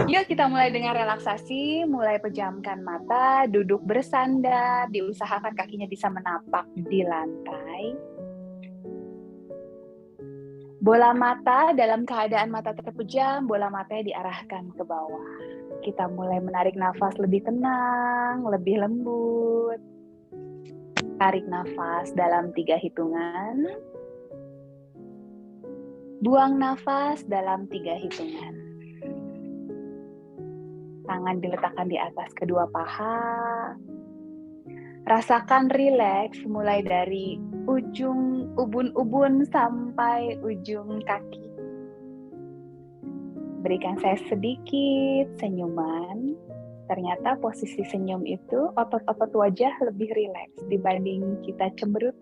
Yuk kita mulai dengan relaksasi, mulai pejamkan mata, duduk bersandar, diusahakan kakinya bisa menapak di lantai. Bola mata dalam keadaan mata terpejam, bola matanya diarahkan ke bawah. Kita mulai menarik nafas lebih tenang, lebih lembut. Tarik nafas dalam 3 hitungan. Buang nafas dalam 3 hitungan. Tangan diletakkan di atas kedua paha. Rasakan rileks mulai dari ujung ubun-ubun sampai ujung kaki. Berikan saya sedikit senyuman. Ternyata posisi senyum itu otot-otot wajah lebih rileks dibanding kita cemberut.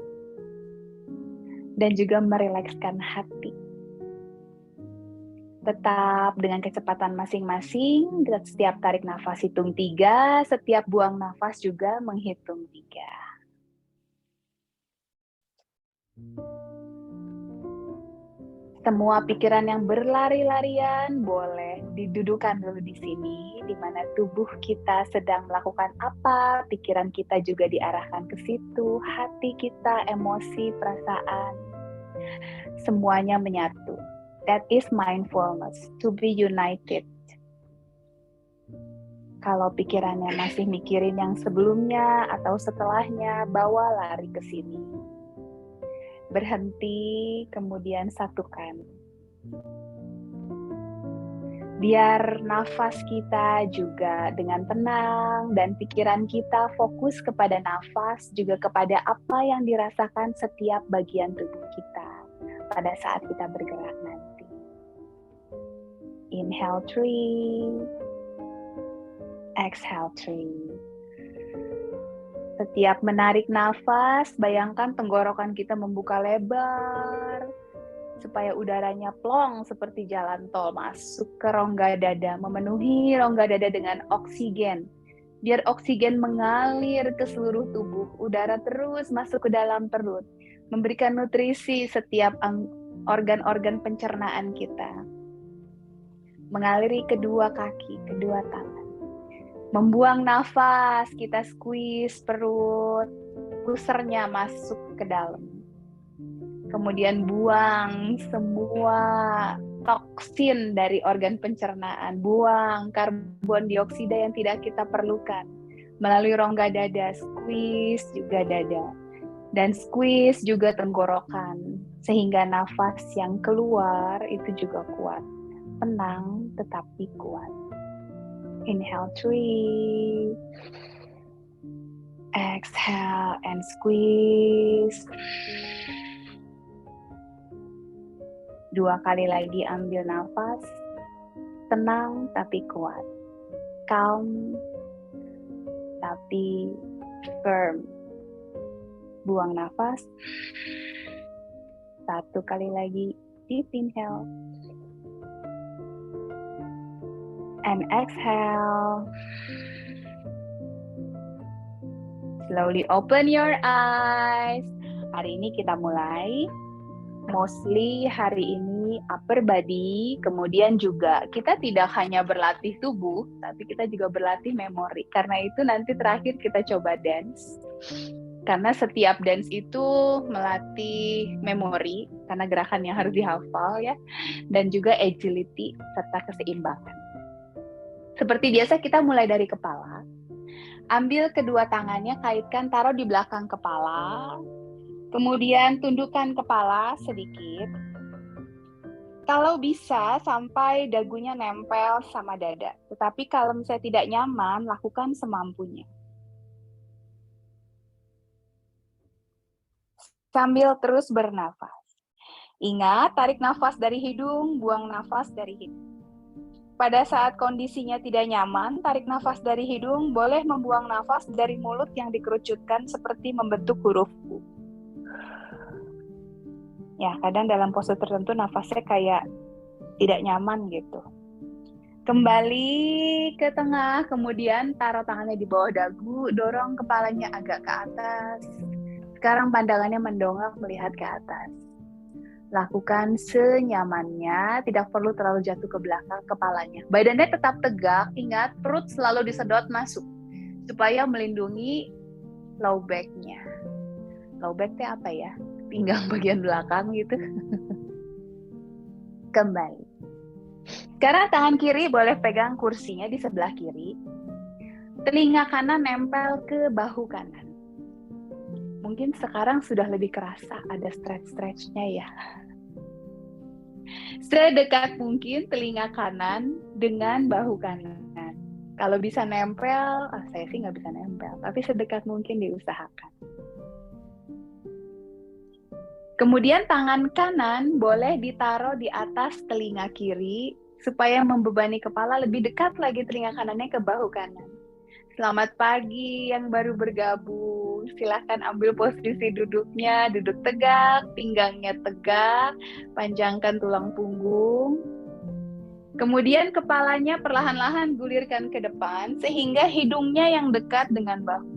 Dan juga merilekskan hati. Tetap dengan kecepatan masing-masing, setiap tarik nafas hitung 3, setiap buang nafas juga menghitung 3. Semua pikiran yang berlari-larian boleh didudukan dulu di sini, di mana tubuh kita sedang melakukan apa, pikiran kita juga diarahkan ke situ, hati kita, emosi, perasaan, semuanya menyatu. That is mindfulness, to be united. Kalau pikirannya masih mikirin yang sebelumnya atau setelahnya, bawa lari ke sini. Berhenti, kemudian satukan. Biar nafas kita juga dengan tenang dan pikiran kita fokus kepada nafas, juga kepada apa yang dirasakan setiap bagian tubuh kita pada saat kita bergerak nanti. Inhale 3, exhale 3. Setiap menarik nafas, bayangkan tenggorokan kita membuka lebar, supaya udaranya plong seperti jalan tol masuk ke rongga dada, memenuhi rongga dada dengan oksigen. Biar oksigen mengalir ke seluruh tubuh, udara terus masuk ke dalam perut, memberikan nutrisi setiap organ-organ pencernaan kita. Mengaliri kedua kaki, kedua tangan. Membuang nafas, kita squeeze perut, pusernya masuk ke dalam. Kemudian buang semua toksin dari organ pencernaan, buang karbon dioksida yang tidak kita perlukan. Melalui rongga dada, squeeze juga dada. Dan squeeze juga tenggorokan, sehingga nafas yang keluar itu juga kuat. Tenang tetapi kuat. Inhale 3. Exhale and squeeze. 2 kali lagi ambil nafas. Tenang tapi kuat. Calm tapi firm. Buang nafas. 1 kali lagi. Deep inhale. And exhale. Slowly open your eyes. Hari ini kita mulai. Mostly hari ini upper body. Kemudian juga kita tidak hanya berlatih tubuh, tapi kita juga berlatih memori. Karena itu nanti terakhir kita coba dance. Karena setiap dance itu melatih memori. Karena gerakan yang harus dihafal ya. Dan juga agility serta keseimbangan. Seperti biasa kita mulai dari kepala. Ambil kedua tangannya, kaitkan, taruh di belakang kepala. Kemudian tundukkan kepala sedikit. Kalau bisa sampai dagunya nempel sama dada. Tetapi kalau misalnya tidak nyaman, lakukan semampunya. Sambil terus bernafas. Ingat, tarik nafas dari hidung, buang nafas dari hidung. Pada saat kondisinya tidak nyaman, tarik nafas dari hidung, boleh membuang nafas dari mulut yang dikerucutkan seperti membentuk huruf U. Ya, kadang dalam pose tertentu nafasnya kayak tidak nyaman gitu. Kembali ke tengah, kemudian taruh tangannya di bawah dagu, dorong kepalanya agak ke atas. Sekarang pandangannya mendongak melihat ke atas. Lakukan senyamannya, tidak perlu terlalu jatuh ke belakang kepalanya. Badannya tetap tegak, ingat perut selalu disedot masuk supaya melindungi low back-nya. Low back itu apa ya? Pinggang bagian belakang gitu. Kembali. Sekarang tangan kiri boleh pegang kursinya di sebelah kiri. Telinga kanan nempel ke bahu kanan. Mungkin sekarang sudah lebih kerasa ada stretch-stretchnya ya. Sedekat mungkin telinga kanan dengan bahu kanan. Kalau bisa nempel, saya sih nggak bisa nempel, tapi sedekat mungkin diusahakan. Kemudian tangan kanan boleh ditaruh di atas telinga kiri supaya membebani kepala lebih dekat lagi telinga kanannya ke bahu kanan. Selamat pagi yang baru bergabung. Silahkan ambil posisi duduknya, duduk tegak, pinggangnya tegak, panjangkan tulang punggung. Kemudian kepalanya perlahan-lahan gulirkan ke depan sehingga hidungnya yang dekat dengan bahu.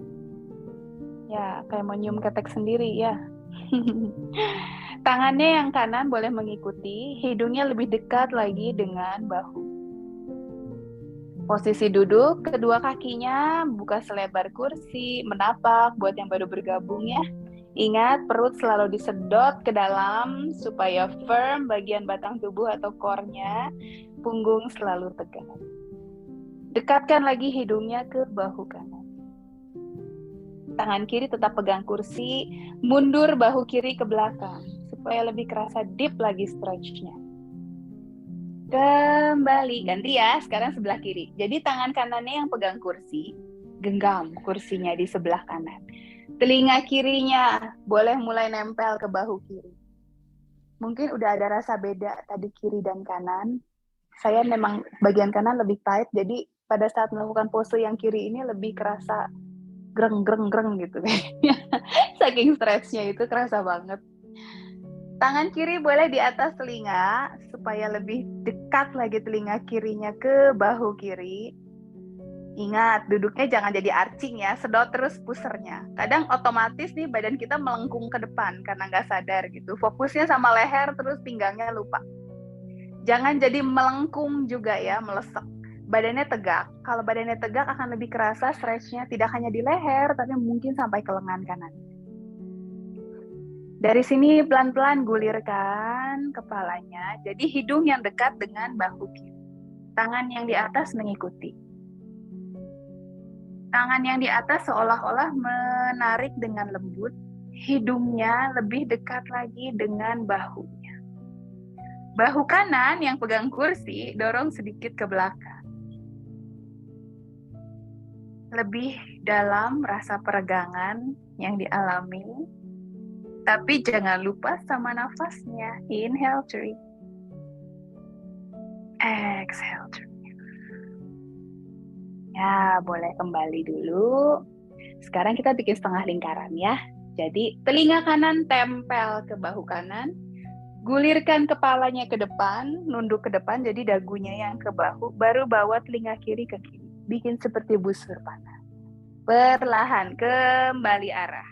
Ya, kayak mau nyium ketek sendiri ya. Tangannya yang kanan boleh mengikuti, hidungnya lebih dekat lagi dengan bahu. Posisi duduk, kedua kakinya buka selebar kursi, menapak buat yang baru bergabung ya. Ingat, perut selalu disedot ke dalam supaya firm bagian batang tubuh atau core-nya, punggung selalu tegak. Dekatkan lagi hidungnya ke bahu kanan. Tangan kiri tetap pegang kursi, mundur bahu kiri ke belakang supaya lebih kerasa deep lagi stretch-nya. Kembali, ganti ya, sekarang sebelah kiri. Jadi tangan kanannya yang pegang kursi, genggam kursinya di sebelah kanan. Telinga kirinya boleh mulai nempel ke bahu kiri. Mungkin udah ada rasa beda tadi kiri dan kanan. Saya memang bagian kanan lebih tight, jadi pada saat melakukan pose yang kiri ini lebih kerasa greng-greng-greng gitu. Saking stretch-nya itu kerasa banget. Tangan kiri boleh di atas telinga supaya lebih dekat lagi telinga kirinya ke bahu kiri. Ingat, duduknya jangan jadi arching ya, sedot terus pusernya. Kadang otomatis nih badan kita melengkung ke depan karena nggak sadar gitu. Fokusnya sama leher terus pinggangnya lupa. Jangan jadi melengkung juga ya, melesek. Badannya tegak. Kalau badannya tegak akan lebih kerasa stretch-nya tidak hanya di leher, tapi mungkin sampai ke lengan kanan. Dari sini pelan-pelan gulirkan kepalanya, jadi hidung yang dekat dengan bahu kiri. Tangan yang di atas mengikuti. Tangan yang di atas seolah-olah menarik dengan lembut, hidungnya lebih dekat lagi dengan bahunya. Bahu kanan yang pegang kursi dorong sedikit ke belakang. Lebih dalam rasa peregangan yang dialami. Tapi jangan lupa sama nafasnya. Inhale 3. Exhale 3. Ya, boleh kembali dulu. Sekarang kita bikin setengah lingkaran ya. Jadi telinga kanan tempel ke bahu kanan. Gulirkan kepalanya ke depan, nunduk ke depan, jadi dagunya yang ke bahu. Baru bawa telinga kiri ke kiri. Bikin seperti busur panah. Perlahan kembali arah.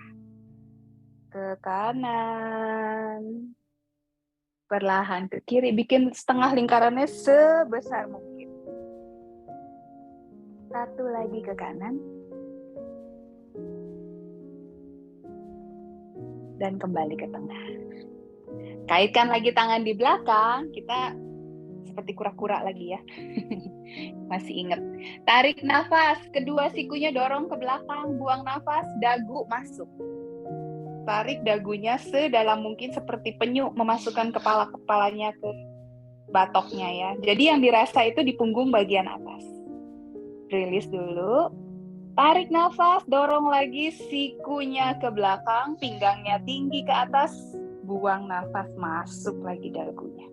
Ke kanan, perlahan ke kiri, bikin setengah lingkarannya sebesar mungkin. Satu lagi ke kanan, dan kembali ke tengah. Kaitkan lagi tangan di belakang, kita seperti kura-kura lagi ya. Masih ingat. Tarik nafas, kedua sikunya dorong ke belakang, buang nafas, dagu masuk. Tarik dagunya sedalam mungkin seperti penyu memasukkan kepalanya ke batoknya ya. Jadi yang dirasa itu di punggung bagian atas. Rilis dulu. Tarik nafas, dorong lagi sikunya ke belakang, pinggangnya tinggi ke atas. Buang nafas, masuk lagi dagunya.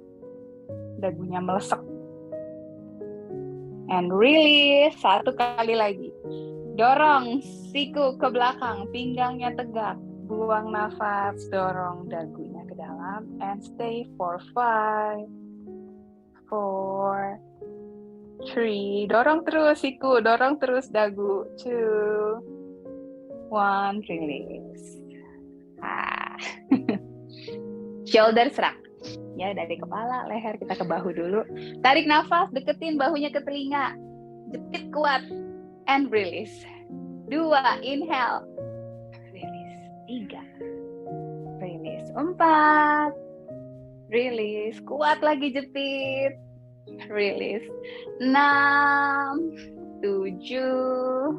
Dagunya melesek. And release, satu kali lagi. Dorong siku ke belakang, pinggangnya tegak. Buang nafas, dorong dagunya ke dalam, and stay for 5, 4, 3. Dorong terus siku, dorong terus dagu. 2, 1, release. Shoulder shrug. Ya, dari kepala, leher, kita ke bahu dulu. Tarik nafas, deketin bahunya ke telinga. Jepit kuat. And release. 2, inhale. Release. 3. Release. 4. Release. Kuat lagi jepit. Release. 6. 7.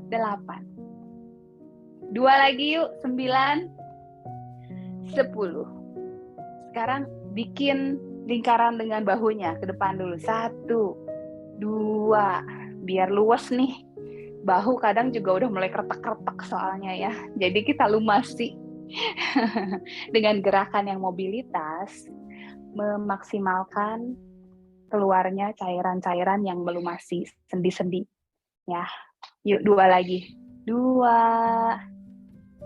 8. 2 lagi yuk. 9. 10. Sekarang bikin lingkaran dengan bahunya ke depan dulu. 1, 2. Biar luas nih. Bahu kadang juga udah mulai kretek-kretek soalnya ya. Jadi kita lumasi dengan gerakan yang mobilitas, memaksimalkan keluarnya cairan-cairan yang melumasi sendi-sendi. Ya, yuk 2 lagi. 2,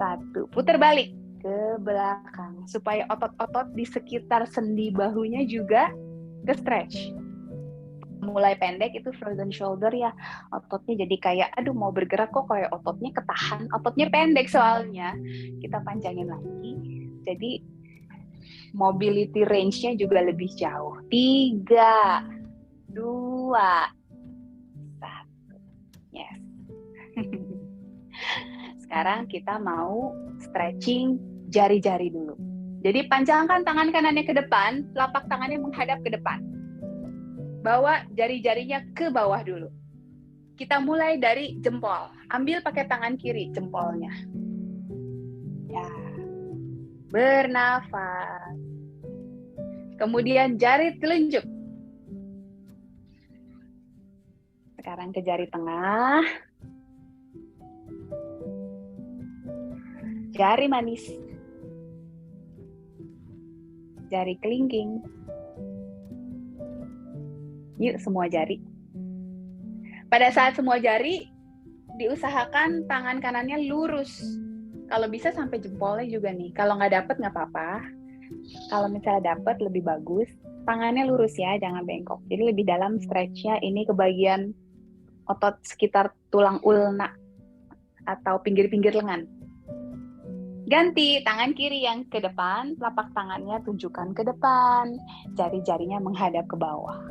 1. Putar balik ke belakang supaya otot-otot di sekitar sendi bahunya juga ke-stretch. Mulai pendek itu frozen shoulder ya, ototnya jadi kayak aduh mau bergerak kok kayak ototnya ketahan, ototnya pendek soalnya. Kita panjangin lagi. Jadi mobility range-nya juga lebih jauh. 3, 2, 1. Yes. Sekarang kita mau stretching jari-jari dulu. Jadi panjangkan tangan kanannya ke depan, telapak tangannya menghadap ke depan. Bawa jari-jarinya ke bawah dulu. Kita mulai dari jempol. Ambil pakai tangan kiri jempolnya. Ya. Bernafas. Kemudian jari telunjuk. Sekarang ke jari tengah. Jari manis. Jari kelingking. Yuk semua jari. Pada saat semua jari, diusahakan tangan kanannya lurus. Kalau bisa sampai jempolnya juga nih. Kalau nggak dapet nggak apa-apa. Kalau misalnya dapet lebih bagus. Tangannya lurus ya, jangan bengkok. Jadi lebih dalam stretch-nya ini ke bagian otot sekitar tulang ulna atau pinggir-pinggir lengan. Ganti, tangan kiri yang ke depan, telapak tangannya tunjukkan ke depan, jari-jarinya menghadap ke bawah.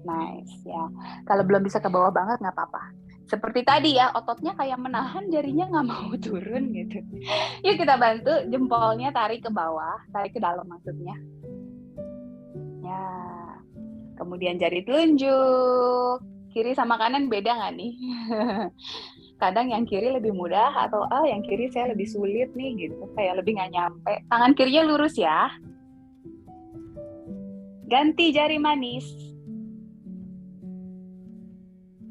Nice ya. Kalau belum bisa ke bawah banget nggak apa-apa. Seperti tadi ya, ototnya kayak menahan, jarinya nggak mau turun gitu. Yuk kita bantu, jempolnya tarik ke bawah, tarik ke dalam maksudnya. Ya. Kemudian jari telunjuk. Kiri sama kanan beda nggak nih? Kadang yang kiri lebih mudah atau yang kiri saya lebih sulit nih gitu. Kayak lebih nggak nyampe. Tangan kirinya lurus ya. Ganti jari manis.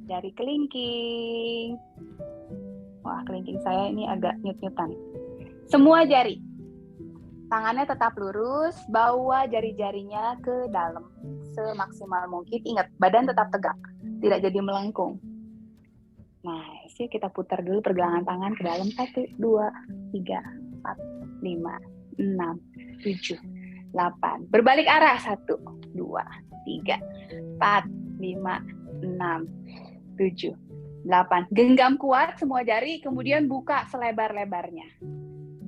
Jari kelingking. Wah, kelingking saya ini agak nyut-nyutan. Semua jari. Tangannya tetap lurus, bawa jari-jarinya ke dalam semaksimal mungkin. Ingat, badan tetap tegak, tidak jadi melengkung. Nah, sih kita putar dulu pergelangan tangan ke dalam. 1, 2, 3, 4, 5, 6, 7, 8. Berbalik arah. 1, 2, 3, 4, 5, 6, 7, 8. Genggam kuat semua jari, kemudian buka selebar-lebarnya.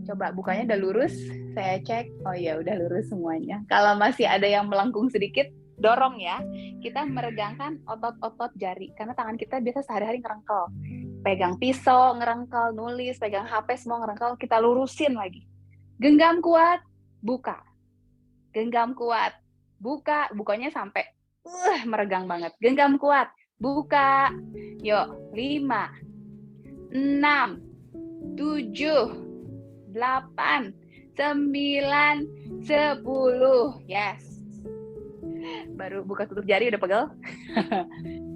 Coba bukanya udah lurus, saya cek. Oh iya, udah lurus semuanya. Kalau masih ada yang melengkung sedikit, dorong ya. Kita meregangkan otot-otot jari, karena tangan kita biasa sehari-hari ngerengkel. Pegang pisau, ngerengkel, nulis, pegang HP, semua ngerengkel, kita lurusin lagi. Genggam kuat, buka. Genggam kuat, buka. Bukanya sampai meregang banget. Genggam kuat, buka. Yuk, 5, 6, 7, 8, 9, 10. Yes. Baru buka tutup jari udah pegel.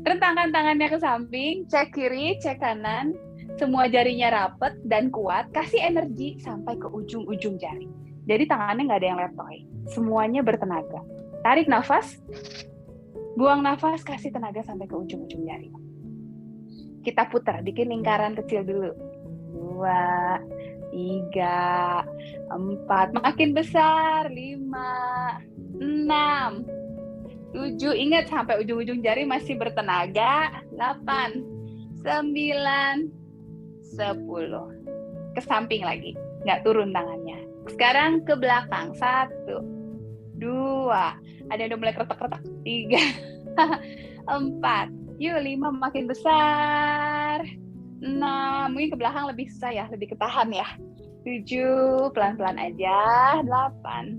Rentangkan tangannya ke samping, cek kiri, cek kanan. Semua jarinya rapet dan kuat. Kasih energi sampai ke ujung-ujung jari. Jadi tangannya nggak ada yang letoy. Semuanya bertenaga. Tarik nafas. Buang nafas, kasih tenaga sampai ke ujung-ujung jari. Kita putar, bikin lingkaran kecil dulu. 2, 3, 4, makin besar, 5, 6, 7, ingat sampai ujung-ujung jari masih bertenaga, 8, 9, 10. Ke samping lagi, nggak turun tangannya. Sekarang ke belakang, 1, 2. Ada yang udah mulai keretak-keretak. 3. 4. Yuk, 5 makin besar. 6. Mungkin ke belakang lebih susah ya, lebih ketahan ya. 7. Pelan-pelan aja. 8.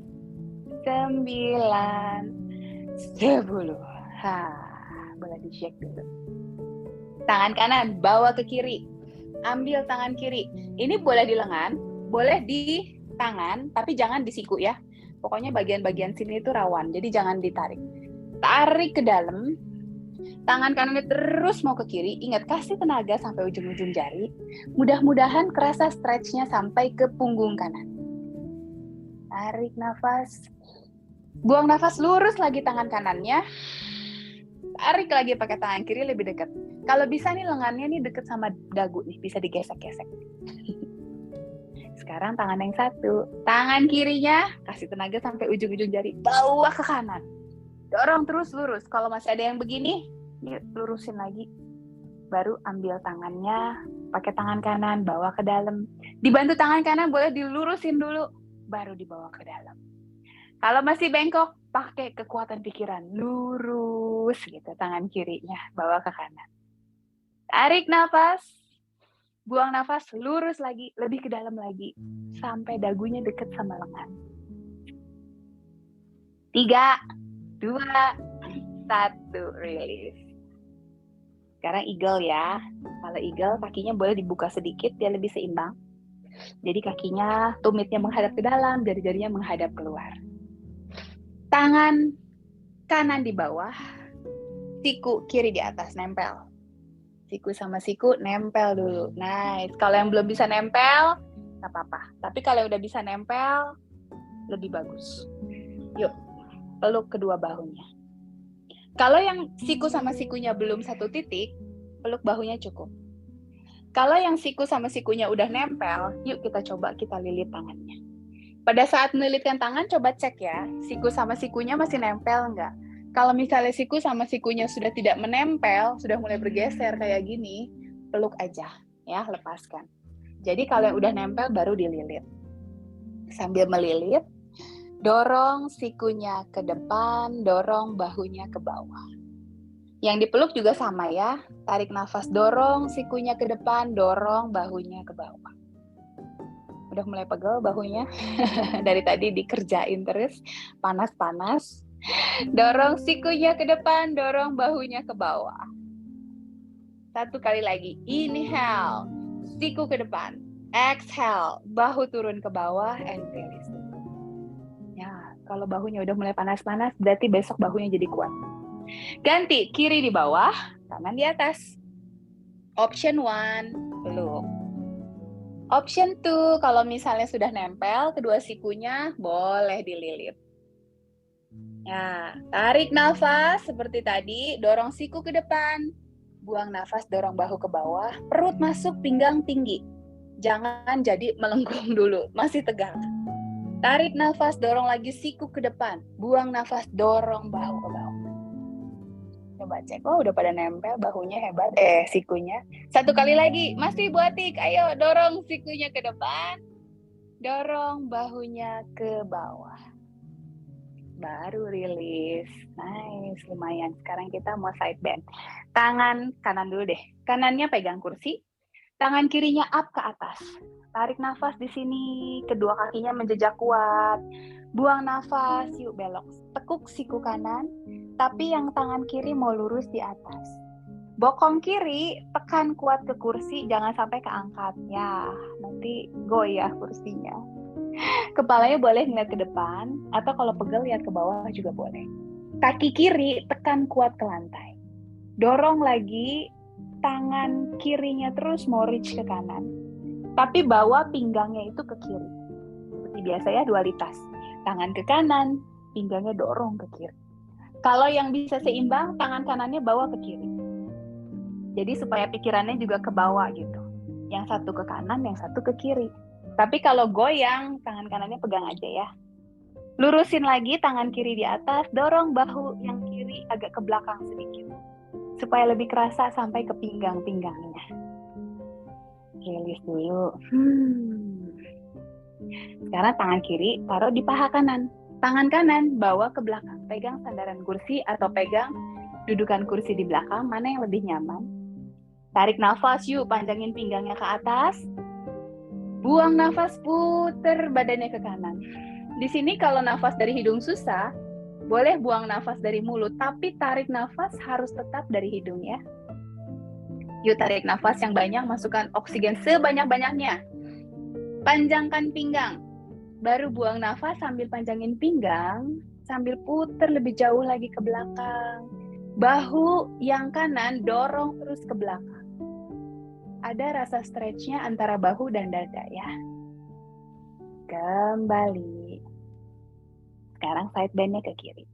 9. 10. Boleh di-shake dulu. Tangan kanan bawa ke kiri. Ambil tangan kiri. Ini boleh di lengan, boleh di tangan, tapi jangan di siku ya. Pokoknya bagian-bagian sini itu rawan, jadi jangan ditarik. Tarik ke dalam. Tangan kanannya terus mau ke kiri. Ingat, kasih tenaga sampai ujung-ujung jari. Mudah-mudahan kerasa stretch-nya sampai ke punggung kanan. Tarik nafas. Buang nafas, lurus lagi tangan kanannya. Tarik lagi pakai tangan kiri lebih dekat. Kalau bisa nih lengannya nih dekat sama dagu nih, bisa digesek-gesek. Sekarang tangan yang satu. Tangan kirinya kasih tenaga sampai ujung-ujung jari. Bawa ke kanan. Dorong terus lurus. Kalau masih ada yang begini, yuk lurusin lagi. Baru ambil tangannya, pakai tangan kanan, bawa ke dalam. Dibantu tangan kanan boleh dilurusin dulu, baru dibawa ke dalam. Kalau masih bengkok, pakai kekuatan pikiran. Lurus gitu tangan kirinya, bawa ke kanan. Tarik nafas. Buang nafas, lurus lagi, lebih ke dalam lagi. Sampai dagunya deket sama lengan. 3, 2, 1, release. Sekarang eagle ya. Kalau eagle, kakinya boleh dibuka sedikit, dia lebih seimbang. Jadi kakinya, tumitnya menghadap ke dalam, jari-jarinya menghadap keluar. Tangan kanan di bawah, siku kiri di atas, nempel. Siku sama siku nempel dulu. Nice. Kalau yang belum bisa nempel, nggak apa-apa. Tapi kalau yang udah bisa nempel, lebih bagus. Yuk, peluk kedua bahunya. Kalau yang siku sama sikunya belum satu titik, peluk bahunya cukup. Kalau yang siku sama sikunya udah nempel, yuk kita coba kita lilit tangannya. Pada saat melilitkan tangan, coba cek ya, siku sama sikunya masih nempel nggak? Kalau misalnya siku sama sikunya sudah tidak menempel, sudah mulai bergeser kayak gini, peluk aja, ya, lepaskan. Jadi kalau yang udah nempel, baru dililit. Sambil melilit, dorong sikunya ke depan, dorong bahunya ke bawah. Yang dipeluk juga sama ya, tarik nafas, dorong sikunya ke depan, dorong bahunya ke bawah. Udah mulai pegel bahunya, dari tadi dikerjain terus, panas-panas. Dorong sikunya ke depan, dorong bahunya ke bawah. 1 kali lagi, inhale, siku ke depan, exhale, bahu turun ke bawah, and release. Ya, kalau bahunya udah mulai panas-panas, berarti besok bahunya jadi kuat. Ganti, kiri di bawah, kanan di atas. Option 1, peluk. Option 2, kalau misalnya sudah nempel, kedua sikunya boleh dililit. Ya, tarik nafas seperti tadi, dorong siku ke depan. Buang nafas, dorong bahu ke bawah, perut masuk, pinggang tinggi. Jangan jadi melengkung dulu, masih tegak. Tarik nafas, dorong lagi siku ke depan. Buang nafas, dorong bahu ke bawah. Coba cek, oh udah pada nempel, bahunya hebat, sikunya. 1 kali lagi, masih buatik, ayo dorong sikunya ke depan. Dorong bahunya ke bawah. Baru rilis. Nice, lumayan. Sekarang kita mau side bend. Tangan kanan dulu deh. Kanannya pegang kursi, tangan kirinya up ke atas. Tarik nafas di sini, kedua kakinya menjejak kuat. Buang nafas, yuk belok. Tekuk siku kanan, tapi yang tangan kiri mau lurus di atas. Bokong kiri, tekan kuat ke kursi, jangan sampai keangkat. Ya, nanti goyah kursinya. Kepalanya boleh ngeliat ke depan, atau kalau pegel lihat ke bawah juga boleh. Kaki kiri, tekan kuat ke lantai. Dorong lagi, tangan kirinya terus mau reach ke kanan. Tapi bawa pinggangnya itu ke kiri. Seperti biasa ya, dualitas. Tangan ke kanan, pinggangnya dorong ke kiri. Kalau yang bisa seimbang, tangan kanannya bawa ke kiri. Jadi supaya pikirannya juga ke bawah gitu. Yang satu ke kanan, yang satu ke kiri. Tapi kalau goyang, tangan kanannya pegang aja ya. Lurusin lagi tangan kiri di atas, dorong bahu yang kiri agak ke belakang sedikit. Supaya lebih kerasa sampai ke pinggang-pinggangnya. Release dulu. Sekarang tangan kiri taruh di paha kanan. Tangan kanan bawa ke belakang. Pegang sandaran kursi atau pegang dudukan kursi di belakang. Mana yang lebih nyaman? Tarik nafas yuk, panjangin pinggangnya ke atas. Buang nafas, puter badannya ke kanan. Di sini kalau nafas dari hidung susah, boleh buang nafas dari mulut, tapi tarik nafas harus tetap dari hidung ya. Yuk tarik nafas yang banyak, masukkan oksigen sebanyak-banyaknya. Panjangkan pinggang. Baru buang nafas sambil panjangin pinggang, sambil puter lebih jauh lagi ke belakang. Bahu yang kanan dorong terus ke belakang. Ada rasa stretch-nya antara bahu dan dada ya. Kembali. Sekarang side bend-nya ke kiri.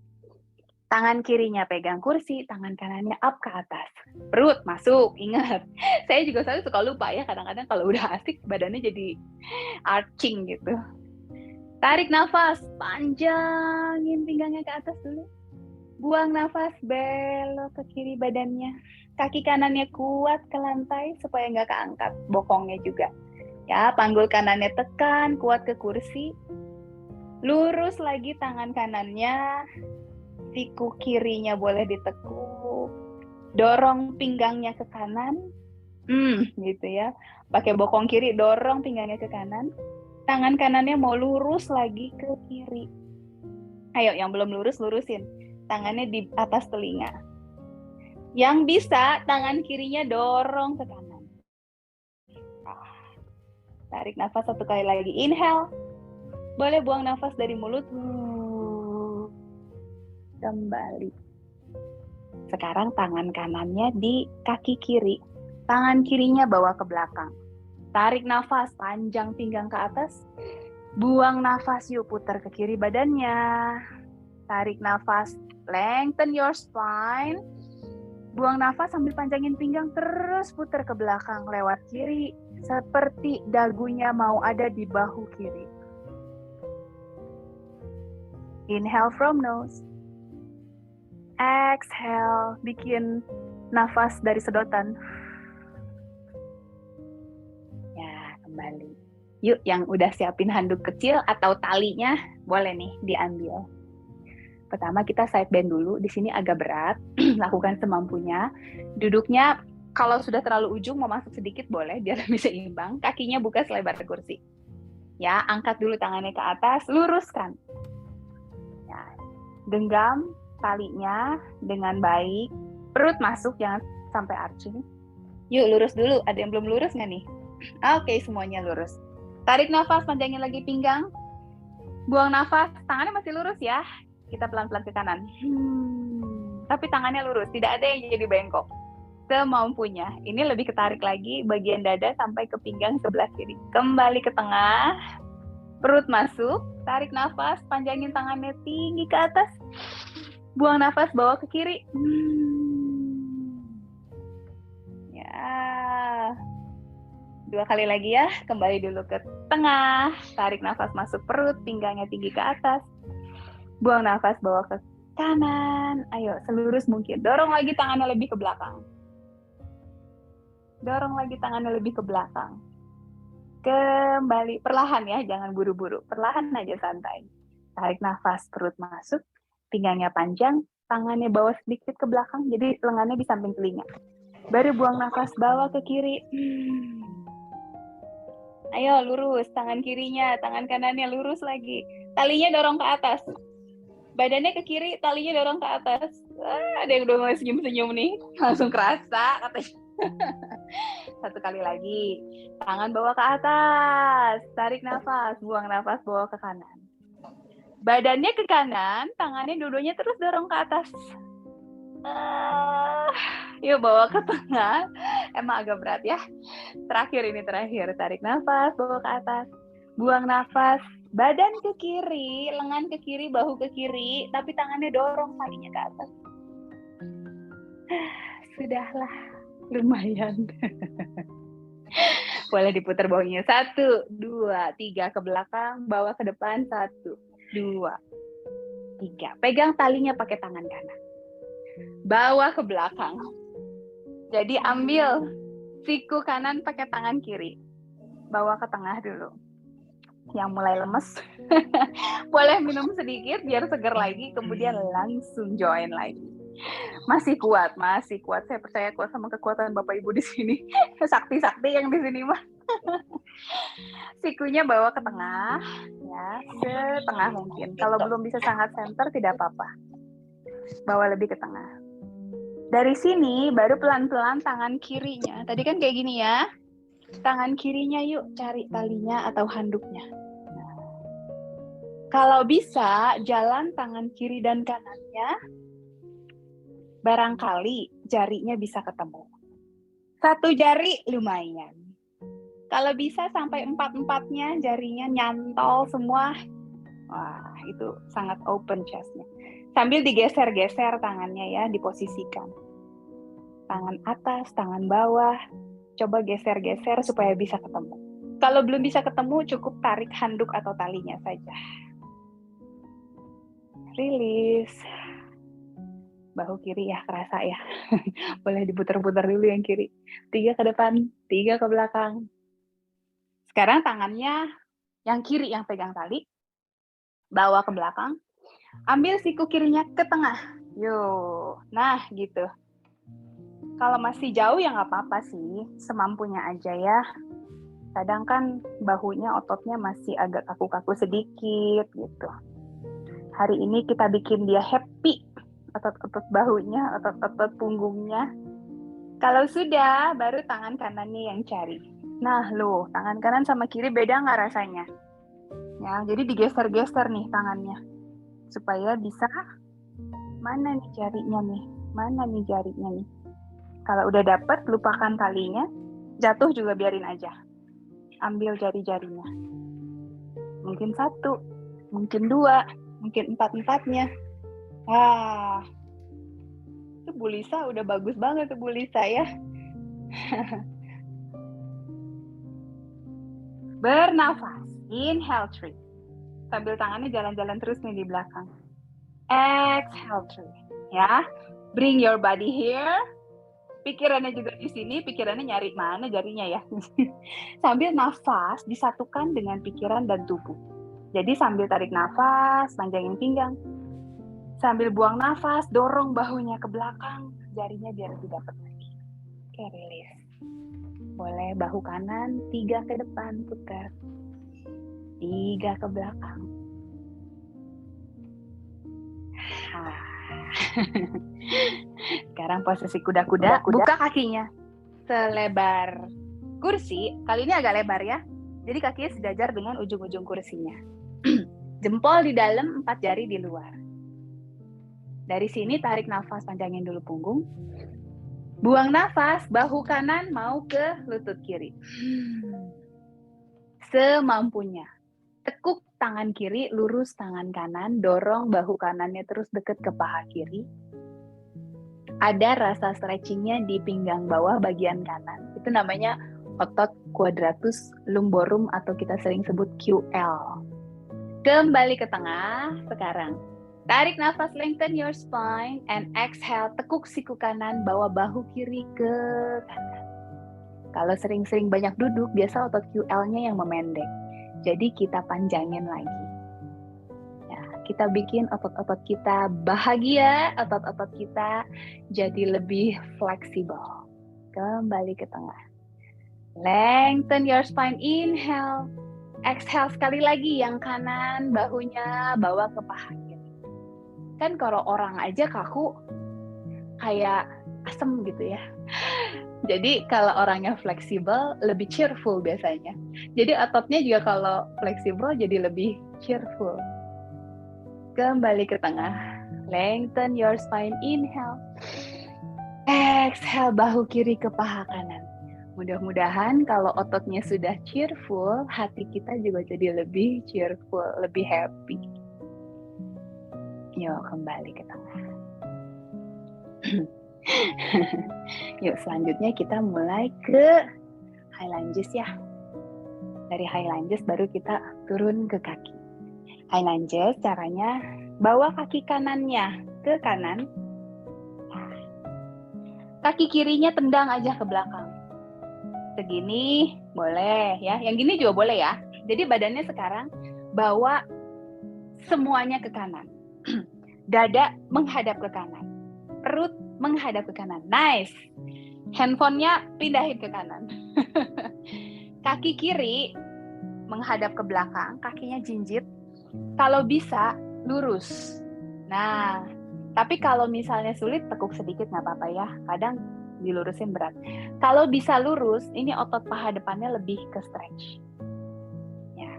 Tangan kirinya pegang kursi, tangan kanannya up ke atas. Perut masuk, ingat. Saya juga selalu suka lupa ya, kadang-kadang kalau udah asik badannya jadi arching gitu. Tarik nafas, panjangin pinggangnya ke atas dulu. Buang nafas, belok ke kiri badannya. Kaki kanannya kuat ke lantai supaya nggak keangkat, bokongnya juga. Ya, panggul kanannya tekan, kuat ke kursi. Lurus lagi tangan kanannya, siku kirinya boleh ditekuk. Dorong pinggangnya ke kanan. Gitu ya. Pakai bokong kiri, dorong pinggangnya ke kanan. Tangan kanannya mau lurus lagi ke kiri. Ayo, yang belum lurus, lurusin. Tangannya di atas telinga. Yang bisa, tangan kirinya dorong ke kanan. Tarik nafas satu kali lagi. Inhale. Boleh buang nafas dari mulut. Kembali. Sekarang tangan kanannya di kaki kiri. Tangan kirinya bawa ke belakang. Tarik nafas, panjang pinggang ke atas. Buang nafas, yuk putar ke kiri badannya. Tarik nafas, lengthen your spine. Buang nafas sambil panjangin pinggang, terus putar ke belakang lewat kiri. Seperti dagunya mau ada di bahu kiri. Inhale from nose. Exhale, bikin nafas dari sedotan. Ya, kembali. Yuk, yang udah siapin handuk kecil atau talinya, boleh nih diambil. Pertama kita side bend dulu, di sini agak berat, lakukan semampunya. Duduknya kalau sudah terlalu ujung mau masuk sedikit boleh biar bisa imbang. Kakinya buka selebar kursi. Ya, angkat dulu tangannya ke atas, luruskan. Ya, genggam talinya dengan baik. Perut masuk, jangan sampai arching. Yuk lurus dulu, ada yang belum lurus nggak nih? Oke, semuanya lurus. Tarik nafas, panjangin lagi pinggang. Buang nafas, tangannya masih lurus ya. Kita pelan-pelan ke kanan. Tapi tangannya lurus, tidak ada yang jadi bengkok. Semampunya. Ini lebih ketarik lagi bagian dada sampai ke pinggang sebelah kiri. Kembali ke tengah. Perut masuk, tarik nafas, panjangin tangannya tinggi ke atas. Buang nafas, bawa ke kiri. Ya. 2 kali lagi ya. Kembali dulu ke tengah. Tarik nafas masuk perut, pinggangnya tinggi ke atas. Buang nafas, bawa ke kanan. Ayo, selurus mungkin. Dorong lagi tangannya lebih ke belakang. Dorong lagi tangannya lebih ke belakang. Kembali. Perlahan ya, jangan buru-buru. Perlahan aja, santai. Tarik nafas, perut masuk. Pinggangnya panjang, tangannya bawa sedikit ke belakang, jadi lengannya di samping telinga. Baru buang nafas, bawa ke kiri. Ayo, lurus. Tangan kirinya, tangan kanannya lurus lagi. Talinya dorong ke atas. Badannya ke kiri, talinya dorong ke atas. Ada yang udah mulai senyum-senyum nih. Langsung kerasa, katanya. 1 kali lagi. Tangan bawa ke atas. Tarik nafas, buang nafas, bawa ke kanan. Badannya ke kanan, tangannya dua-duanya terus dorong ke atas. Yuk bawa ke tengah. Emang agak berat ya. Terakhir. Tarik nafas, bawa ke atas. Buang nafas. Badan ke kiri, lengan ke kiri, bahu ke kiri. Tapi tangannya dorong talinya ke atas. Sudahlah. Lumayan. Boleh diputar bawahnya. 1, 2, 3 ke belakang, bawa ke depan. 1, 2, 3. Pegang talinya pakai tangan kanan. Bawa ke belakang. Jadi ambil siku kanan pakai tangan kiri. Bawa ke tengah dulu. yang mulai lemes, boleh minum sedikit biar segar lagi, kemudian langsung join lagi. Masih kuat. Saya percaya kuat sama kekuatan Bapak Ibu di sini. Sakti-sakti yang di sini mah. Sikunya bawa ke tengah, ya, setengah mungkin. Kalau belum bisa sangat center, tidak apa-apa. Bawa lebih ke tengah. Dari sini, baru pelan-pelan tangan kirinya. Tadi kan kayak gini ya. Tangan kirinya yuk cari talinya atau handuknya. Nah, kalau bisa, jalan tangan kiri dan kanannya, barangkali jarinya bisa ketemu. Satu jari lumayan. Kalau bisa sampai 4-4-nya jarinya nyantol semua, wah itu sangat open chest-nya. Sambil digeser-geser tangannya ya, diposisikan. Tangan atas, tangan bawah, coba geser-geser supaya bisa ketemu. Kalau belum bisa ketemu, cukup tarik handuk atau talinya saja. Release. Bahu kiri ya, kerasa ya. Boleh diputar-putar dulu yang kiri. 3 ke depan, 3 ke belakang. Sekarang tangannya yang kiri yang pegang tali, bawa ke belakang, ambil siku kirinya ke tengah. Yo, nah gitu. Kalau masih jauh ya nggak apa-apa sih, semampunya aja ya. Kadang kan bahunya, ototnya masih agak kaku-kaku sedikit gitu. Hari ini kita bikin dia happy, otot-otot bahunya, otot-otot punggungnya. Kalau sudah, baru tangan kanannya yang cari. Nah loh, tangan kanan sama kiri beda nggak rasanya? Ya, jadi digeser-geser nih tangannya. Supaya bisa, mana nih jarinya nih? Mana nih jarinya nih? Kalau udah dapet, lupakan talinya. Jatuh juga biarin aja. Ambil jari-jarinya. Mungkin 1, mungkin 2, mungkin 4-4-nya. Wah, itu Bu Lisa udah bagus banget tuh Bu Lisa ya. Bernafas. Inhale 3. Sambil tangannya jalan-jalan terus nih di belakang. Exhale 3. Ya. Bring your body here. Pikirannya juga di sini, pikirannya nyari mana jarinya ya. Sambil nafas disatukan dengan pikiran dan tubuh. Jadi sambil tarik nafas, panjangin pinggang. Sambil buang nafas, dorong bahunya ke belakang, jarinya biar lebih dapat lagi. Oke, release. Boleh bahu kanan, 3 ke depan, putar. 3 ke belakang. Sekarang posisi kuda-kuda, buka kakinya selebar kursi. Kali ini agak lebar ya. Jadi kakinya sejajar dengan ujung-ujung kursinya. Jempol di dalam, 4 jari di luar. Dari sini tarik nafas, panjangin dulu punggung. Buang nafas, bahu kanan mau ke lutut kiri. Semampunya. Tekuk tangan kiri, lurus tangan kanan, dorong bahu kanannya terus deket ke paha kiri. Ada rasa stretchingnya di pinggang bawah bagian kanan. Itu namanya otot quadratus lumborum atau kita sering sebut QL. Kembali ke tengah sekarang. Tarik nafas, lengthen your spine, and exhale, tekuk siku kanan, bawa bahu kiri ke kanan. Kalau sering-sering banyak duduk, biasa otot QL-nya yang memendek. Jadi kita panjangin lagi. Ya, kita bikin otot-otot kita bahagia, otot-otot kita jadi lebih fleksibel. Kembali ke tengah. Lengthen your spine, inhale. Exhale sekali lagi, yang kanan, bahunya bawa ke paha kiri. Kan kalau orang aja kaku, kayak asem gitu ya. Jadi kalau orangnya fleksibel, lebih cheerful biasanya. Jadi ototnya juga kalau fleksibel jadi lebih cheerful. Kembali ke tengah. Lengthen your spine, inhale. Exhale, bahu kiri ke paha kanan. Mudah-mudahan kalau ototnya sudah cheerful, hati kita juga jadi lebih cheerful, lebih happy. Yuk, kembali ke tengah. Yuk, selanjutnya kita mulai ke high lunges ya. Dari high lunges baru kita turun ke kaki. High lunges caranya bawa kaki kanannya ke kanan. Kaki kirinya tendang aja ke belakang. Segini boleh ya. Yang gini juga boleh ya. Jadi badannya sekarang bawa semuanya ke kanan. Dada menghadap ke kanan. Perut menghadap ke kanan. Nice. Handphonenya pindahin ke kanan. Kaki kiri menghadap ke belakang, kakinya jinjit. Kalau bisa, lurus. Nah, tapi kalau misalnya sulit, tekuk sedikit nggak apa-apa ya. Kadang dilurusin berat. Kalau bisa lurus, ini otot paha depannya lebih ke stretch. Ya.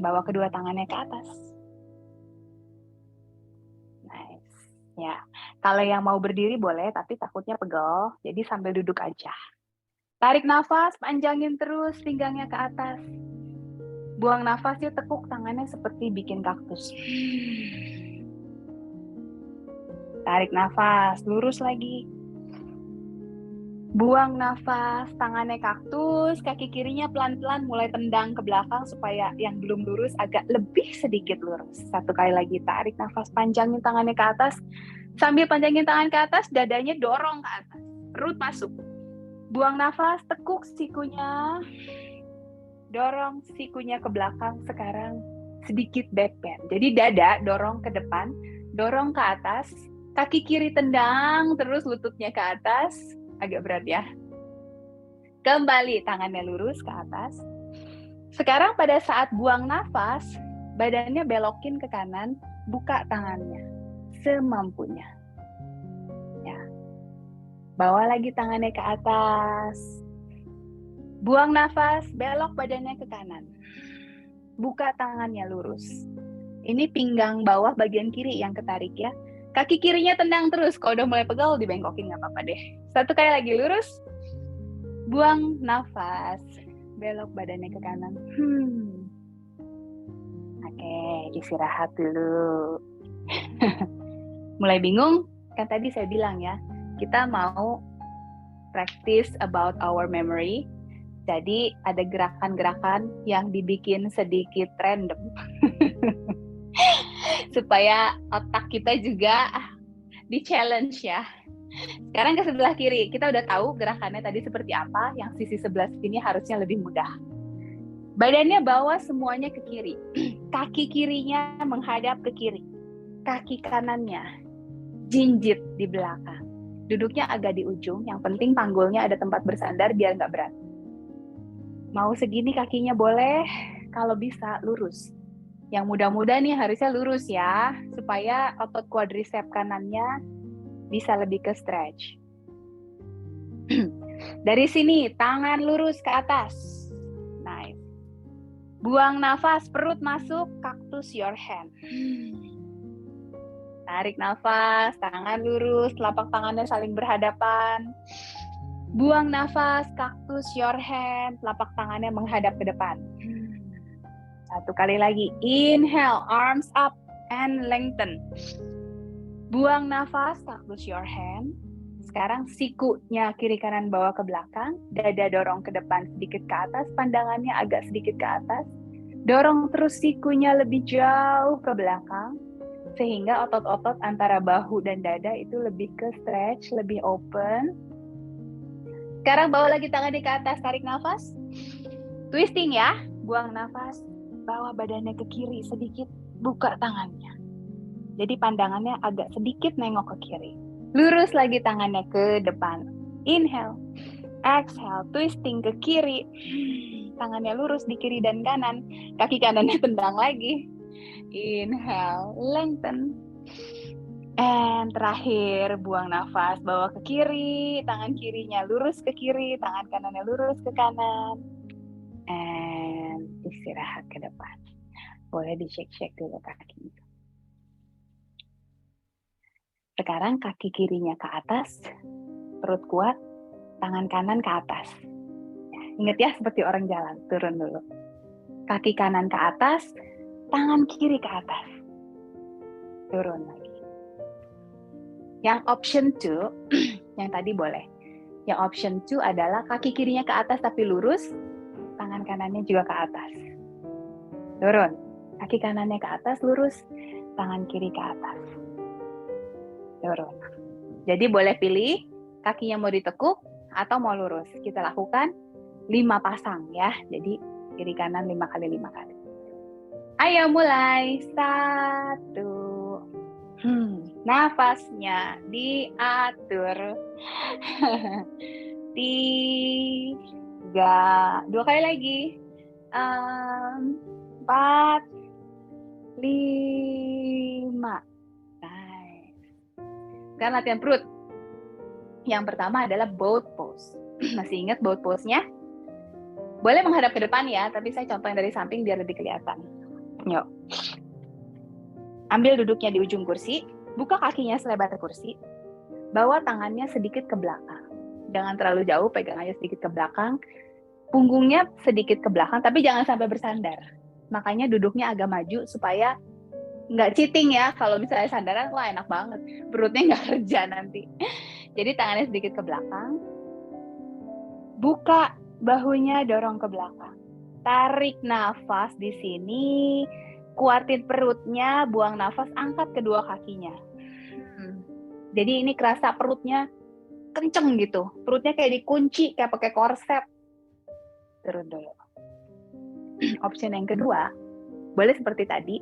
Bawa kedua tangannya ke atas. Nice. Ya. Kalau yang mau berdiri boleh, tapi takutnya pegel. Jadi sambil duduk aja. Tarik nafas, panjangin terus pinggangnya ke atas. Buang nafasnya, tekuk tangannya seperti bikin kaktus. Tarik nafas, lurus lagi. Buang nafas, tangannya kaktus, kaki kirinya pelan-pelan mulai tendang ke belakang supaya yang belum lurus agak lebih sedikit lurus. Satu kali lagi, tarik nafas, panjangin tangannya ke atas. Sambil panjangin tangan ke atas, dadanya dorong ke atas. Perut masuk. Buang nafas, tekuk sikunya. Dorong sikunya ke belakang sekarang. Sedikit back bend. Jadi dada dorong ke depan, dorong ke atas. Kaki kiri tendang, terus lututnya ke atas. Agak berat ya. Kembali, tangannya lurus ke atas. Sekarang pada saat buang nafas, badannya belokin ke kanan, buka tangannya. Semampunya. Ya. Bawa lagi tangannya ke atas. Buang nafas, belok badannya ke kanan. Buka tangannya lurus. Ini pinggang bawah bagian kiri yang ketarik ya. Kaki kirinya tendang terus. Kalau udah mulai pegal, dibengkokin nggak apa-apa deh. Satu kali lagi lurus. Buang nafas. Belok badannya ke kanan. Oke, istirahat dulu. Mulai bingung? Kan tadi saya bilang ya, kita mau practice about our memory. Jadi ada gerakan-gerakan yang dibikin sedikit random. Supaya otak kita juga di-challenge ya. Sekarang ke sebelah kiri, kita udah tahu gerakannya tadi seperti apa, yang sisi sebelah sini harusnya lebih mudah. Badannya bawa semuanya ke kiri. Kaki kirinya menghadap ke kiri. Kaki kanannya jinjit di belakang. Duduknya agak di ujung, yang penting panggulnya ada tempat bersandar biar nggak berat. Mau segini kakinya boleh, kalau bisa lurus. Yang muda-muda nih harusnya lurus ya, supaya otot quadricep kanannya bisa lebih ke stretch. Dari sini, tangan lurus ke atas. Nice. Buang nafas, perut masuk, cactus your hand. Tarik nafas, tangan lurus, telapak tangannya saling berhadapan. Buang nafas, cactus your hand, telapak tangannya menghadap ke depan. Satu kali lagi, inhale, arms up and lengthen. Buang nafas, cactus your hand. Sekarang sikunya kiri kanan bawa ke belakang, dada dorong ke depan sedikit ke atas, pandangannya agak sedikit ke atas. Dorong terus sikunya lebih jauh ke belakang, sehingga otot-otot antara bahu dan dada itu lebih ke stretch, lebih open. Sekarang bawa lagi tangannya ke atas, tarik nafas. Twisting ya, buang nafas, bawa badannya ke kiri sedikit, buka tangannya. Jadi pandangannya agak sedikit nengok ke kiri. Lurus lagi tangannya ke depan. Inhale, exhale, twisting ke kiri. Tangannya lurus di kiri dan kanan. Kaki kanannya tendang lagi. Inhale, lengthen. And terakhir, buang nafas, bawa ke kiri. Tangan kirinya lurus ke kiri, tangan kanannya lurus ke kanan. And istirahat ke depan. Boleh dicek-cek dulu kakinya. Sekarang kaki kirinya ke atas, perut kuat, tangan kanan ke atas. Ingat ya, seperti orang jalan, turun dulu. Kaki kanan ke atas, tangan kiri ke atas. Turun lagi. Yang option 2, yang tadi boleh. Yang option 2 adalah kaki kirinya ke atas tapi lurus, tangan kanannya juga ke atas. Turun. Kaki kanannya ke atas, lurus, tangan kiri ke atas. Turun. Jadi boleh pilih kakinya mau ditekuk atau mau lurus. Kita lakukan 5 pasang ya. Jadi kiri kanan 5 kali 5 kali. Ayo mulai. 1. Nafasnya diatur. 3. 2 kali lagi. 4. 5. Nice. Sekarang latihan perut. Yang pertama adalah boat pose. Masih ingat boat pose-nya? Boleh menghadap ke depan ya, tapi saya contohin dari samping biar lebih kelihatan. Yuk. Ambil duduknya di ujung kursi, buka kakinya selebar kursi, bawa tangannya sedikit ke belakang. Jangan terlalu jauh, pegang aja sedikit ke belakang. Punggungnya sedikit ke belakang, tapi jangan sampai bersandar. Makanya duduknya agak maju supaya nggak cheating ya. Kalau misalnya sandaran, wah enak banget. Perutnya nggak kerja nanti. Jadi tangannya sedikit ke belakang. Buka bahunya, dorong ke belakang. Tarik nafas di sini. Kuatin perutnya, buang nafas, angkat kedua kakinya. Jadi ini kerasa perutnya kenceng gitu. Perutnya kayak dikunci, kayak pakai korset. Turun dulu. Option yang kedua, boleh seperti tadi.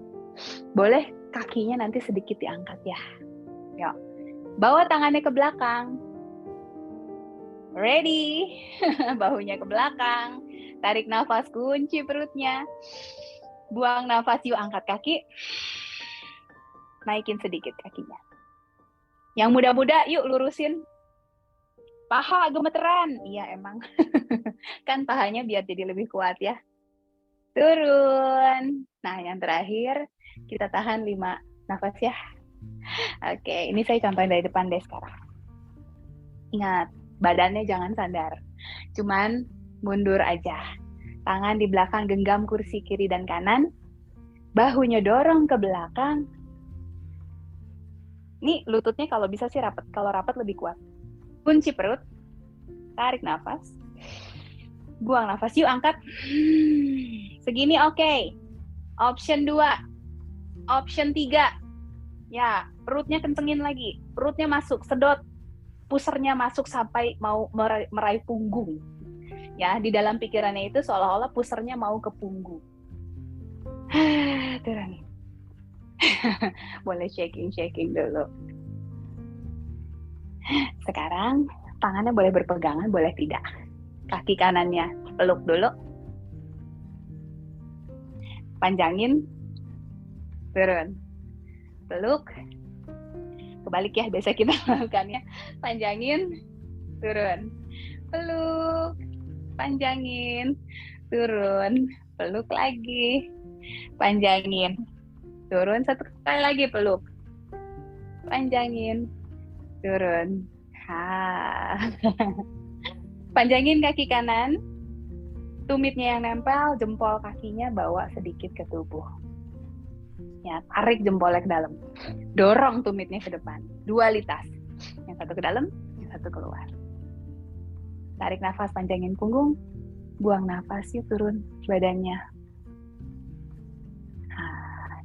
Boleh kakinya nanti sedikit diangkat ya. Yuk. Bawa tangannya ke belakang. Ready. Bahunya ke belakang. Tarik nafas, kunci perutnya. Buang nafas, yuk angkat kaki. Naikin sedikit kakinya. Yang muda-muda, yuk lurusin. Paha gemeteran. Iya emang. Kan pahanya biar jadi lebih kuat ya. Turun. Nah yang terakhir, kita tahan 5 nafas ya. Oke, ini saya contohin dari depan deh sekarang. Ingat, badannya jangan sandar. Cuman mundur aja. Tangan di belakang genggam kursi kiri dan kanan. Bahunya dorong ke belakang. Ini lututnya kalau bisa sih rapat. Kalau rapat lebih kuat. Kunci perut. Tarik nafas. Buang nafas. Yuk angkat. Segini oke. Option 2. Option 3. Ya, perutnya kencengin lagi. Perutnya masuk, sedot. Pusernya masuk sampai mau meraih punggung. Ya, di dalam pikirannya itu seolah-olah pusernya mau ke punggung. Turun. Boleh shaking dulu. Sekarang tangannya boleh berpegangan, boleh tidak. Kaki kanannya peluk dulu. Panjangin. Turun. Peluk. Kebalik ya, biasa kita melakukannya. Panjangin. Turun. Peluk. Panjangin. Turun. Peluk lagi. Panjangin. Turun 1 kali lagi, peluk. Panjangin. Turun. Panjangin kaki kanan. Tumitnya yang nempel, jempol kakinya bawa sedikit ke tubuh. Ya, tarik jempolnya ke dalam. Dorong tumitnya ke depan. Dualitas. Yang satu ke dalam, yang satu keluar. Tarik nafas, panjangin punggung. Buang nafas, yuk turun badannya.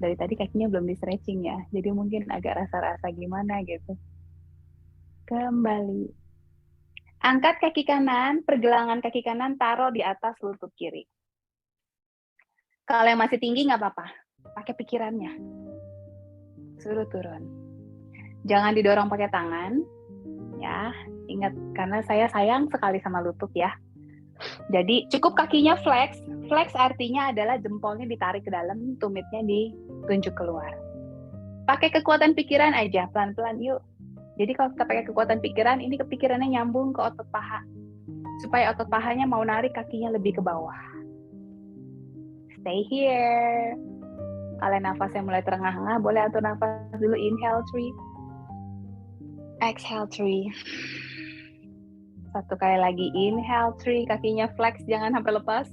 Dari tadi kakinya belum di stretching ya. Jadi mungkin agak rasa-rasa gimana gitu. Kembali. Angkat kaki kanan, pergelangan kaki kanan taruh di atas lutut kiri. Kalau yang masih tinggi nggak apa-apa. Pakai pikirannya. Suruh turun. Jangan didorong pakai tangan. Ya, ingat karena saya sayang sekali sama lutut ya. Jadi cukup kakinya flex. Flex artinya adalah jempolnya ditarik ke dalam, tumitnya ditunjuk keluar. Pakai kekuatan pikiran aja, pelan-pelan yuk. Jadi kalau kita pakai kekuatan pikiran, ini kepikirannya nyambung ke otot paha. Supaya otot pahanya mau narik kakinya lebih ke bawah. Stay here. Kalau nafasnya mulai terengah-engah, boleh atur nafas dulu. Inhale 3. Exhale 3. 1 kali lagi. Inhale 3. Kakinya flex, jangan sampai lepas.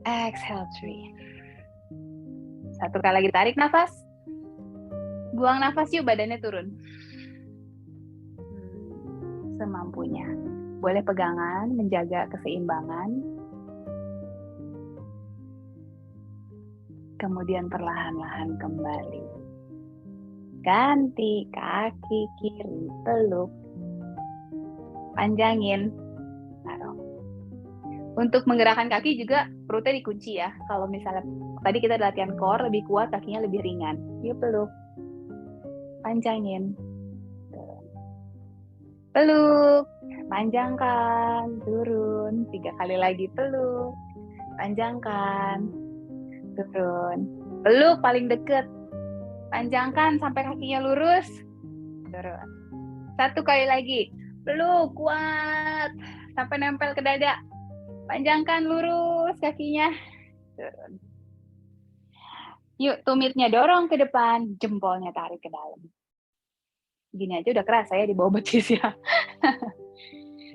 Exhale 3. 1 kali lagi tarik nafas. Buang nafas yuk, badannya turun. Semampunya. Boleh pegangan, menjaga keseimbangan. Kemudian perlahan-lahan kembali. Ganti kaki kiri, peluk. Panjangin. Taruh. Untuk menggerakkan kaki juga perutnya dikunci ya. Kalau misalnya tadi kita latihan core lebih kuat, kakinya lebih ringan. Yuk peluk. Panjangin. Peluk. Panjangkan. Turun. 3 kali lagi peluk. Panjangkan. Turun. Peluk paling deket. Panjangkan sampai kakinya lurus. Turun. 1 kali lagi. Peluk kuat. Sampai nempel ke dada. Panjangkan lurus kakinya. Turun. Yuk, tumitnya dorong ke depan, jempolnya tarik ke dalam. Gini aja udah kerasa ya di bawah betis ya.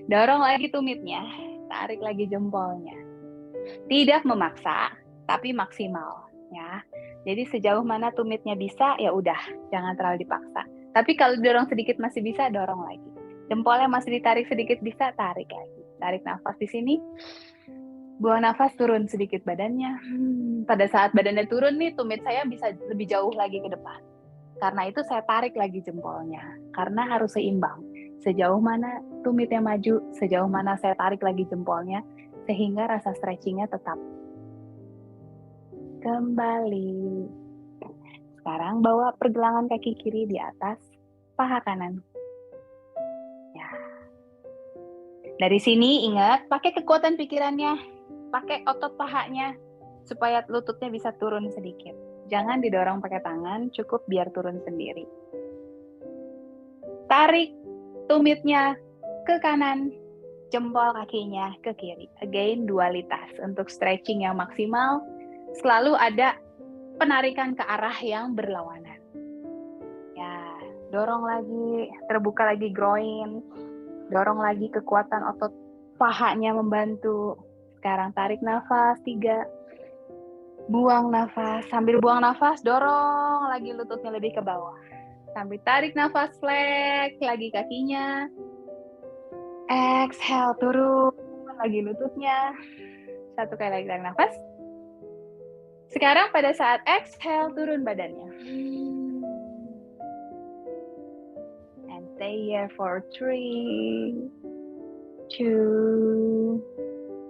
Dorong lagi tumitnya, tarik lagi jempolnya. Tidak memaksa, tapi maksimal ya. Jadi sejauh mana tumitnya bisa, ya udah, jangan terlalu dipaksa. Tapi kalau dorong sedikit masih bisa, dorong lagi. Jempolnya masih ditarik sedikit bisa, tarik lagi. Tarik nafas di sini. Buang nafas, turun sedikit badannya. Pada saat badannya turun nih, tumit saya bisa lebih jauh lagi ke depan. Karena itu saya tarik lagi jempolnya. Karena harus seimbang. Sejauh mana tumitnya maju, sejauh mana saya tarik lagi jempolnya, sehingga rasa stretchingnya tetap. Kembali. Sekarang bawa pergelangan kaki kiri di atas paha kanan. Ya. Dari sini ingat, pakai kekuatan pikirannya. Pakai otot pahanya supaya lututnya bisa turun sedikit. Jangan didorong pakai tangan, cukup biar turun sendiri. Tarik tumitnya ke kanan, jempol kakinya ke kiri. Again, dualitas. Untuk stretching yang maksimal, selalu ada penarikan ke arah yang berlawanan. Ya, dorong lagi, terbuka lagi groin, dorong lagi kekuatan otot pahanya membantu. Sekarang tarik nafas, 3. Buang nafas. Sambil buang nafas, dorong lagi lututnya lebih ke bawah. Sambil tarik nafas, flex lagi kakinya. Exhale, turun lagi lututnya. 1 kali lagi tarik nafas. Sekarang pada saat exhale, turun badannya. And stay here for 3, 2,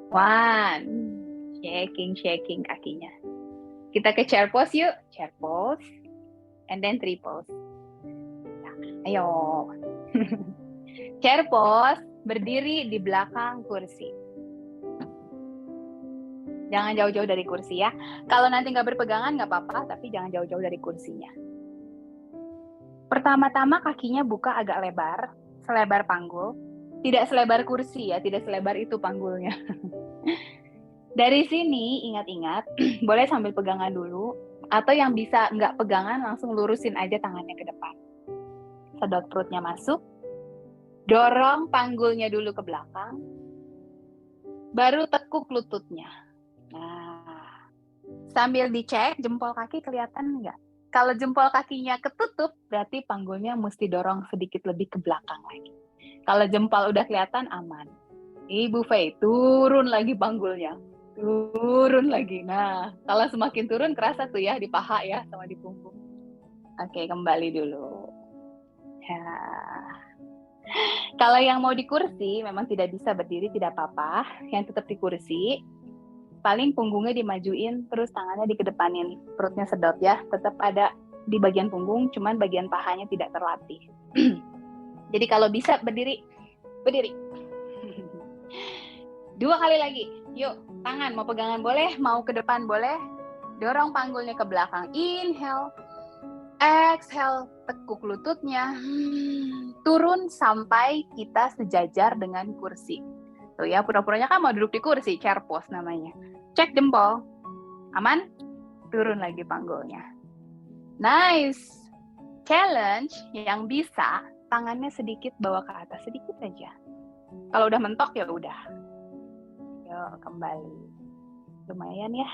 1. Shaking kakinya. Kita ke chair pose yuk. Chair pose. And then 3 pose. Nah, ayo. Chair pose, berdiri di belakang kursi. Jangan jauh-jauh dari kursi ya. Kalau nanti nggak berpegangan nggak apa-apa, tapi jangan jauh-jauh dari kursinya. Pertama-tama kakinya buka agak lebar, selebar panggul. Tidak selebar kursi ya, tidak selebar itu panggulnya. Dari sini, ingat-ingat, boleh sambil pegangan dulu, atau yang bisa nggak pegangan, langsung lurusin aja tangannya ke depan. Sedot perutnya masuk, dorong panggulnya dulu ke belakang, baru tekuk lututnya. Nah, sambil dicek, jempol kaki kelihatan nggak? Kalau jempol kakinya ketutup, berarti panggulnya mesti dorong sedikit lebih ke belakang lagi. Kalau jempol udah kelihatan, aman. Ibu Fei, turun lagi panggulnya. Turun lagi. Nah, kalau semakin turun kerasa tuh ya di paha ya sama di punggung. Oke, kembali dulu. Ya. Kalau yang mau di kursi memang tidak bisa berdiri, tidak apa-apa. Yang tetap di kursi, paling punggungnya dimajuin, terus tangannya dikedepanin, perutnya sedot ya. Tetap ada di bagian punggung, cuman bagian pahanya tidak terlatih. Jadi kalau bisa berdiri, berdiri. 2 kali lagi. Yuk, tangan mau pegangan boleh, mau ke depan boleh. Dorong panggulnya ke belakang. Inhale. Exhale, tekuk lututnya. Turun sampai kita sejajar dengan kursi. Tuh ya, pura-puranya kan mau duduk di kursi, chair pose namanya. Cek jempol. Aman? Turun lagi panggulnya. Nice. Challenge yang bisa tangannya sedikit bawa ke atas, sedikit aja. Kalau udah mentok ya udah. Yuk, kembali. Lumayan ya.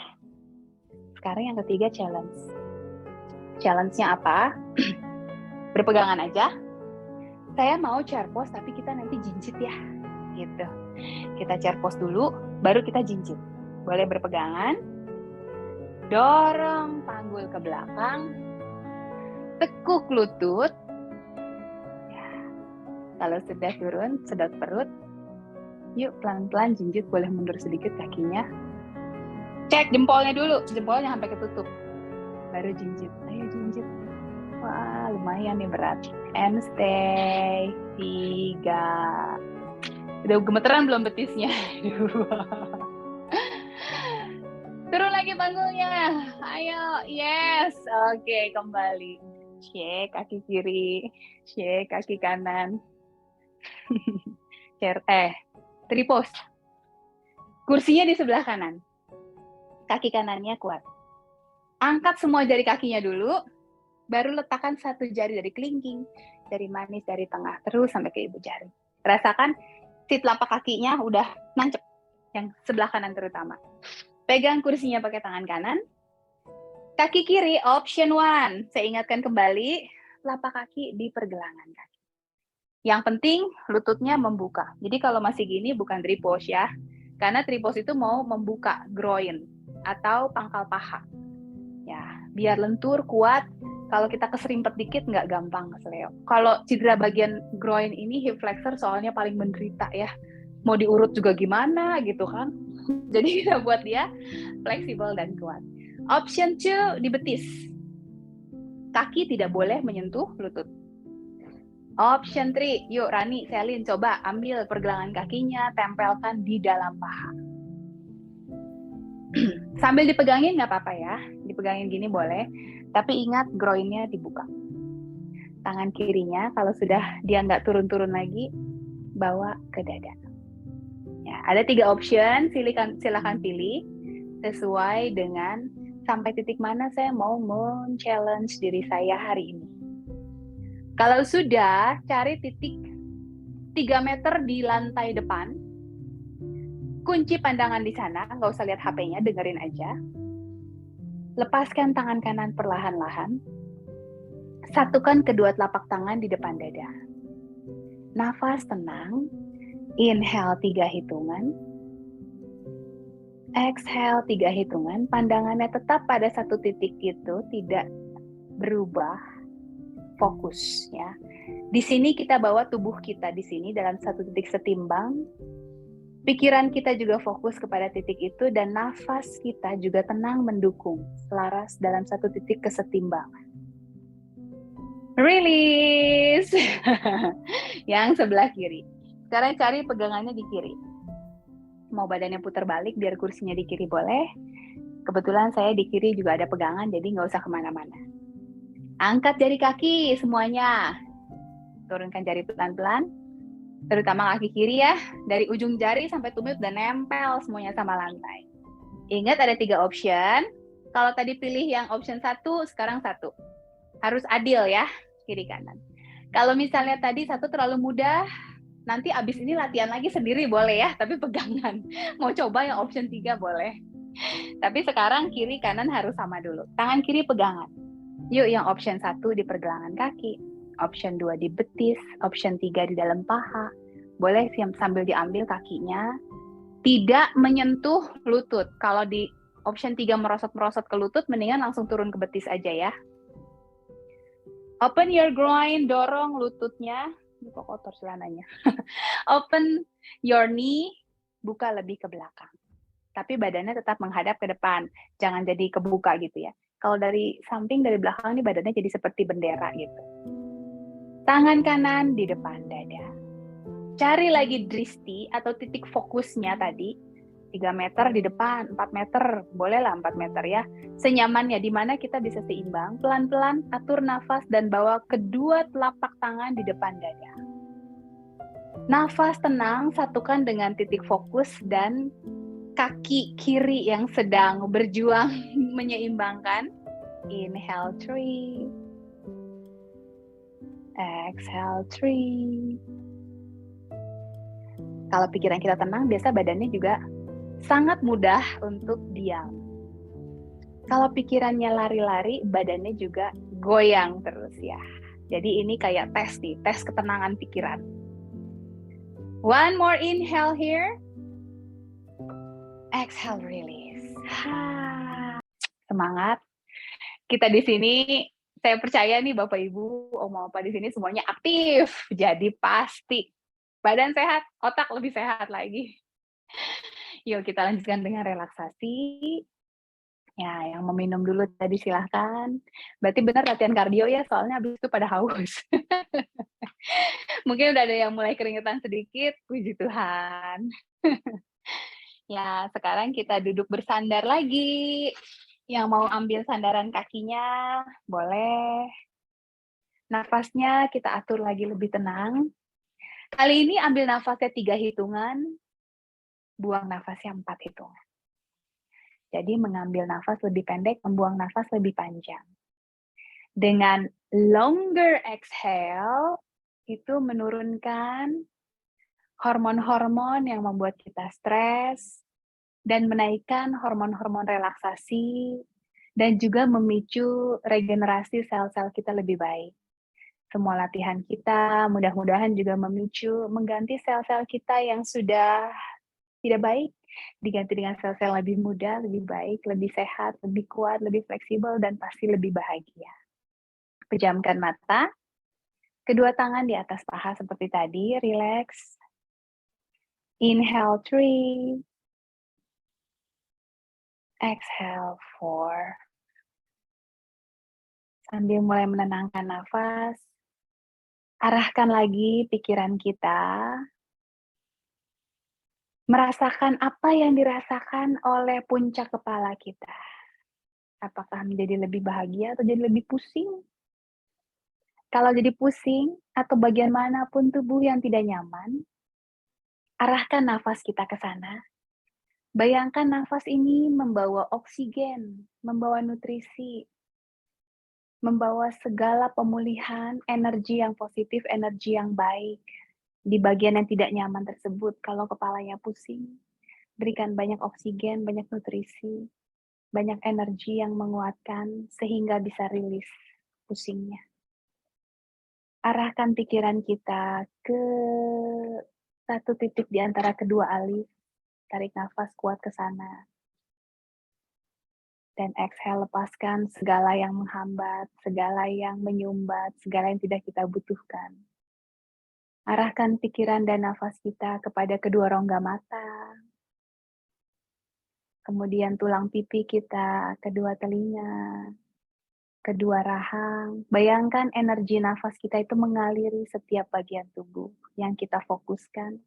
Sekarang yang ketiga challenge. Challenge-nya apa? Berpegangan aja. Saya mau chair pose tapi kita nanti jinjit ya. Gitu. Kita chair pose dulu, baru kita jinjit. Boleh berpegangan. Dorong panggul ke belakang. Tekuk lutut. Ya. Kalau sudah turun, sedot perut. Yuk, pelan-pelan jinjit, boleh mundur sedikit kakinya. Cek jempolnya dulu, jempolnya sampai ketutup. Baru jinjit. Ayo jinjit. Wah, lumayan nih berat. And stay. 3. Udah gemeteran belum betisnya? 2. Turun lagi panggungnya. Ayo, yes. Oke, kembali. Cek kaki kiri, cek kaki kanan. Tripos. Kursinya di sebelah kanan. Kaki kanannya kuat. Angkat semua jari kakinya dulu, baru letakkan satu jari dari kelingking, dari manis, dari tengah, terus sampai ke ibu jari. Rasakan si telapak kakinya udah nancep, yang sebelah kanan terutama. Pegang kursinya pakai tangan kanan. Kaki kiri, option 1. Saya ingatkan kembali, telapak kaki di pergelangan kaki. Yang penting, lututnya membuka. Jadi kalau masih gini, bukan tripos ya. Karena tripos itu mau membuka groin atau pangkal paha. Ya, biar lentur, kuat. Kalau kita keserimpet dikit, nggak gampang keseleo. Kalau cedera bagian groin ini, hip flexor soalnya paling menderita ya. Mau diurut juga gimana gitu kan. Jadi kita buat dia fleksibel dan kuat. Option 2, di betis. Kaki tidak boleh menyentuh lutut. Option 3, yuk Rani, Selin, coba ambil pergelangan kakinya, tempelkan di dalam paha. Sambil dipegangin nggak apa-apa ya, dipegangin gini boleh, tapi ingat groinnya dibuka. Tangan kirinya kalau sudah dia nggak turun-turun lagi, bawa ke dada. Ya, ada 3 option, silakan pilih sesuai dengan sampai titik mana saya mau men-challenge diri saya hari ini. Kalau sudah, cari titik 3 meter di lantai depan, kunci pandangan di sana, nggak usah lihat HP-nya, dengerin aja. Lepaskan tangan kanan perlahan-lahan. Satukan kedua telapak tangan di depan dada. Nafas tenang. Inhale 3 hitungan. Exhale 3 hitungan. Pandangannya tetap pada satu titik itu, tidak berubah. Fokus ya. Di sini kita bawa tubuh kita di sini dalam satu titik setimbang. Pikiran kita juga fokus kepada titik itu dan nafas kita juga tenang mendukung, selaras dalam satu titik kesetimbangan. Release. Yang sebelah kiri. Sekarang cari pegangannya di kiri. Mau badannya putar balik biar kursinya di kiri boleh. Kebetulan saya di kiri juga ada pegangan, jadi nggak usah kemana-mana. Angkat jari kaki semuanya. Turunkan jari pelan-pelan. Terutama kaki kiri ya. Dari ujung jari sampai tumit dan nempel semuanya sama lantai. Ingat ada 3 option. Kalau tadi pilih yang option 1, sekarang 1. Harus adil ya, kiri kanan. Kalau misalnya tadi 1 terlalu mudah, nanti abis ini latihan lagi sendiri boleh ya, tapi pegangan. Mau coba yang option 3 boleh. Tapi sekarang kiri kanan harus sama dulu. Tangan kiri pegangan. Yuk yang option 1 di pergelangan kaki, option 2 di betis, option 3 di dalam paha. Boleh sambil diambil kakinya, tidak menyentuh lutut. Kalau di option 3 merosot-merosot ke lutut, mendingan langsung turun ke betis aja ya. Open your groin, dorong lututnya. Ini kok kotor celananya. Open your knee, buka lebih ke belakang. Tapi badannya tetap menghadap ke depan. Jangan jadi kebuka gitu ya. Kalau dari samping, dari belakang, nih badannya jadi seperti bendera gitu. Tangan kanan di depan dada. Cari lagi dristi atau titik fokusnya tadi. 3 meter di depan, 4 meter. Bolehlah 4 meter ya. Senyamannya, di mana kita bisa seimbang. Pelan-pelan atur nafas dan bawa kedua telapak tangan di depan dada. Nafas tenang, satukan dengan titik fokus dan kaki kiri yang sedang berjuang menyeimbangkan. Inhale 3. Exhale 3. Kalau pikiran kita tenang, biasa badannya juga sangat mudah untuk diam. Kalau pikirannya lari-lari, badannya juga goyang terus ya. Jadi ini kayak tes nih, tes ketenangan pikiran. One more inhale here. Exhale, release. Semangat. Kita di sini, saya percaya nih Bapak Ibu, Oma Opa di sini semuanya aktif. Jadi pasti Badan sehat, otak lebih sehat lagi. Yuk kita lanjutkan dengan relaksasi. Ya, yang meminum dulu tadi silahkan. Berarti benar latihan kardio ya, soalnya habis itu pada haus. Mungkin udah ada yang mulai keringetan sedikit, puji Tuhan. Ya, sekarang kita duduk bersandar lagi. Yang mau ambil sandaran kakinya, boleh. Nafasnya kita atur lagi lebih tenang. Kali ini ambil nafasnya 3 hitungan, buang nafasnya 4 hitungan. Jadi mengambil nafas lebih pendek, membuang nafas lebih panjang. Dengan longer exhale, itu menurunkan hormon-hormon yang membuat kita stres, dan menaikkan hormon-hormon relaksasi, dan juga memicu regenerasi sel-sel kita lebih baik. Semua latihan kita mudah-mudahan juga memicu mengganti sel-sel kita yang sudah tidak baik, diganti dengan sel-sel lebih muda, lebih baik, lebih sehat, lebih kuat, lebih fleksibel, dan pasti lebih bahagia. Pejamkan mata, kedua tangan di atas paha seperti tadi, relax. Inhale 3, exhale 4. Sambil mulai menenangkan nafas, arahkan lagi pikiran kita, merasakan apa yang dirasakan oleh puncak kepala kita. Apakah menjadi lebih bahagia atau jadi lebih pusing? Kalau jadi pusing atau bagian manapun tubuh yang tidak nyaman, arahkan nafas kita ke sana. Bayangkan nafas ini membawa oksigen, membawa nutrisi, membawa segala pemulihan, energi yang positif, energi yang baik. Di bagian yang tidak nyaman tersebut, kalau kepalanya pusing, berikan banyak oksigen, banyak nutrisi, banyak energi yang menguatkan, sehingga bisa rilis pusingnya. Arahkan pikiran kita ke satu titik di antara kedua alis, tarik nafas kuat ke sana. Dan exhale, lepaskan segala yang menghambat, segala yang menyumbat, segala yang tidak kita butuhkan. Arahkan pikiran dan nafas kita kepada kedua rongga mata, kemudian tulang pipi kita, kedua telinga, kedua rahang. Bayangkan energi nafas kita itu mengaliri setiap bagian tubuh yang kita fokuskan.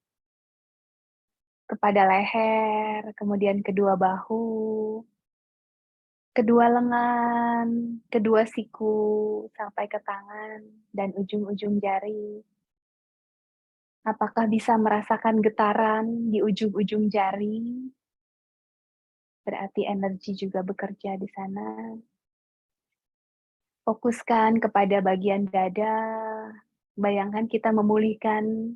Kepada leher, kemudian kedua bahu, kedua lengan, kedua siku, sampai ke tangan, dan ujung-ujung jari. Apakah bisa merasakan getaran di ujung-ujung jari? Berarti energi juga bekerja di sana. Fokuskan kepada bagian dada. Bayangkan kita memulihkan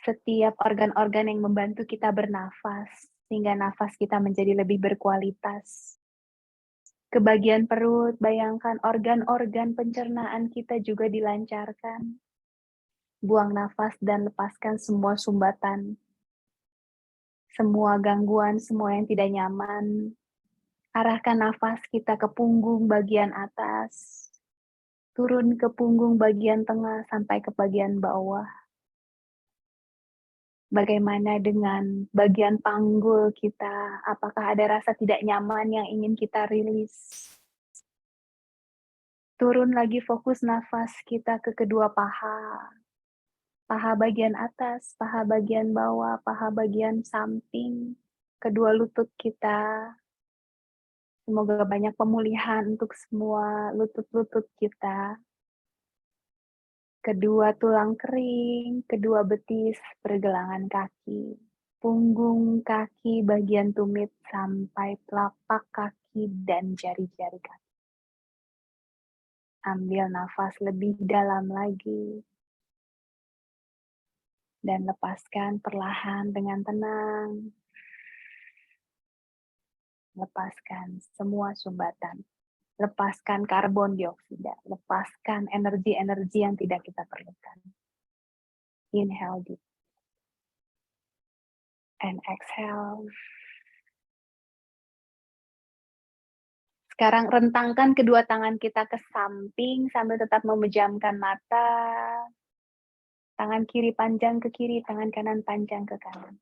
setiap organ-organ yang membantu kita bernafas, sehingga nafas kita menjadi lebih berkualitas. Ke bagian perut, bayangkan organ-organ pencernaan kita juga dilancarkan. Buang nafas dan lepaskan semua sumbatan, semua gangguan, semua yang tidak nyaman. Arahkan nafas kita ke punggung bagian atas, turun ke punggung bagian tengah sampai ke bagian bawah. Bagaimana dengan bagian panggul kita? Apakah ada rasa tidak nyaman yang ingin kita rilis? Turun lagi fokus nafas kita ke kedua paha. Paha bagian atas, paha bagian bawah, paha bagian samping, kedua lutut kita. Semoga banyak pemulihan untuk semua lutut-lutut kita. Kedua tulang kering, kedua betis, pergelangan kaki, punggung kaki, bagian tumit, sampai telapak kaki dan jari-jari kaki. Ambil nafas lebih dalam lagi. Dan lepaskan perlahan dengan tenang. Lepaskan semua sumbatan. Lepaskan karbon dioksida. Lepaskan energi-energi yang tidak kita perlukan. Inhale deep. And exhale. Sekarang rentangkan kedua tangan kita ke samping sambil tetap memejamkan mata. Tangan kiri panjang ke kiri, tangan kanan panjang ke kanan.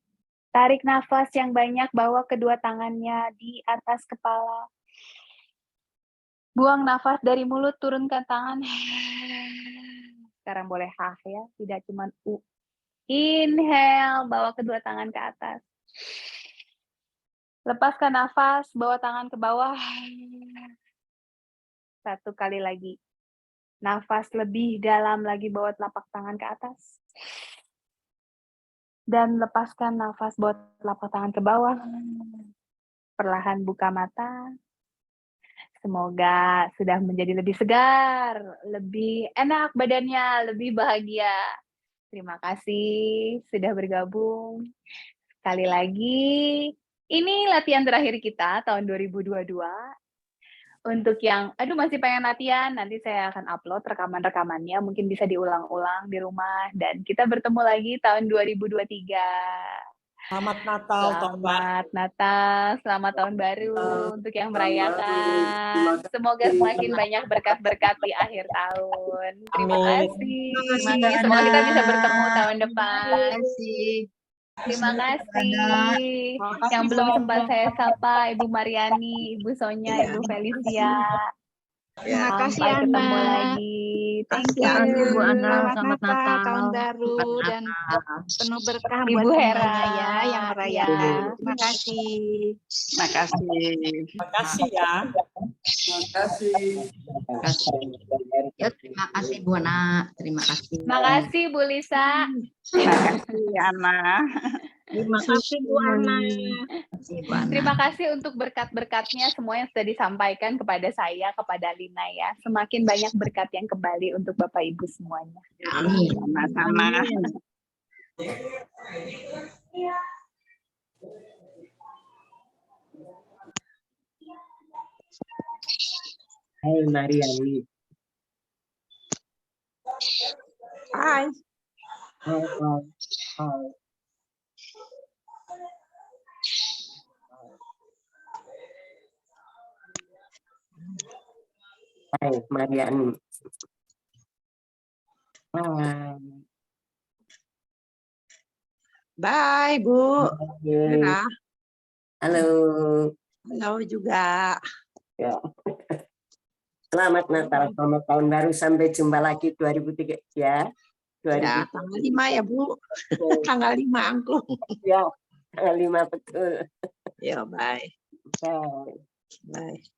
Tarik nafas yang banyak, bawa kedua tangannya di atas kepala. Buang nafas dari mulut, turunkan tangan. Sekarang boleh hah ya, tidak cuma u. Inhale, bawa kedua tangan ke atas. Lepaskan nafas, bawa tangan ke bawah. Satu kali lagi. Nafas lebih dalam lagi, bawa telapak tangan ke atas. Dan lepaskan nafas, bawa telapak tangan ke bawah. Perlahan buka mata. Semoga sudah menjadi lebih segar, lebih enak badannya, lebih bahagia. Terima kasih sudah bergabung. Sekali lagi, ini latihan terakhir kita tahun 2022. Untuk yang, masih pengen latihan, nanti saya akan upload rekaman-rekamannya, mungkin bisa diulang-ulang di rumah. Dan kita bertemu lagi tahun 2023. Selamat Natal, Selamat Natal, selamat tahun baru untuk yang merayakan. Semoga semakin banyak berkat-berkat di akhir tahun. Terima kasih. Semoga kita bisa bertemu tahun depan. Terima kasih. Yang belum sempat saya sapa, Ibu Mariani, Ibu Sonya, Ibu Felicia. Terima kasih, Sampai ketemu Ana. lagi. Thank Terima kasih, you. Bu Ana. Selamat Natal. Tahun baru dan penuh berkah Ibu buat Hera semuanya ya yang merayakan. ya. Terima kasih. Terima kasih. Terima kasih ya. Terima kasih. Terima kasih. Ya, terima kasih Bu Ana. Terima kasih. Terima kasih Bu Lisa. Terima kasih Ana. Terima kasih, Bu Ana. Terima kasih untuk berkat-berkatnya semua yang sudah disampaikan kepada saya, kepada Lina ya. Semakin banyak berkat yang kembali untuk Bapak Ibu semuanya. Amin. Sama-sama. Hai Mariani. Hai. Hai. Hai Mariani. Hai. Bye, Bu. Hera. Halo. Halo juga. Ya. Selamat Natal, selamat tahun baru, sampai jumpa lagi 2003 ya. Ya, tanggal 5 ya, Bu. Tanggal 5 angklung. Ya, tanggal 5 betul. Ya, bye. Bye. Bye.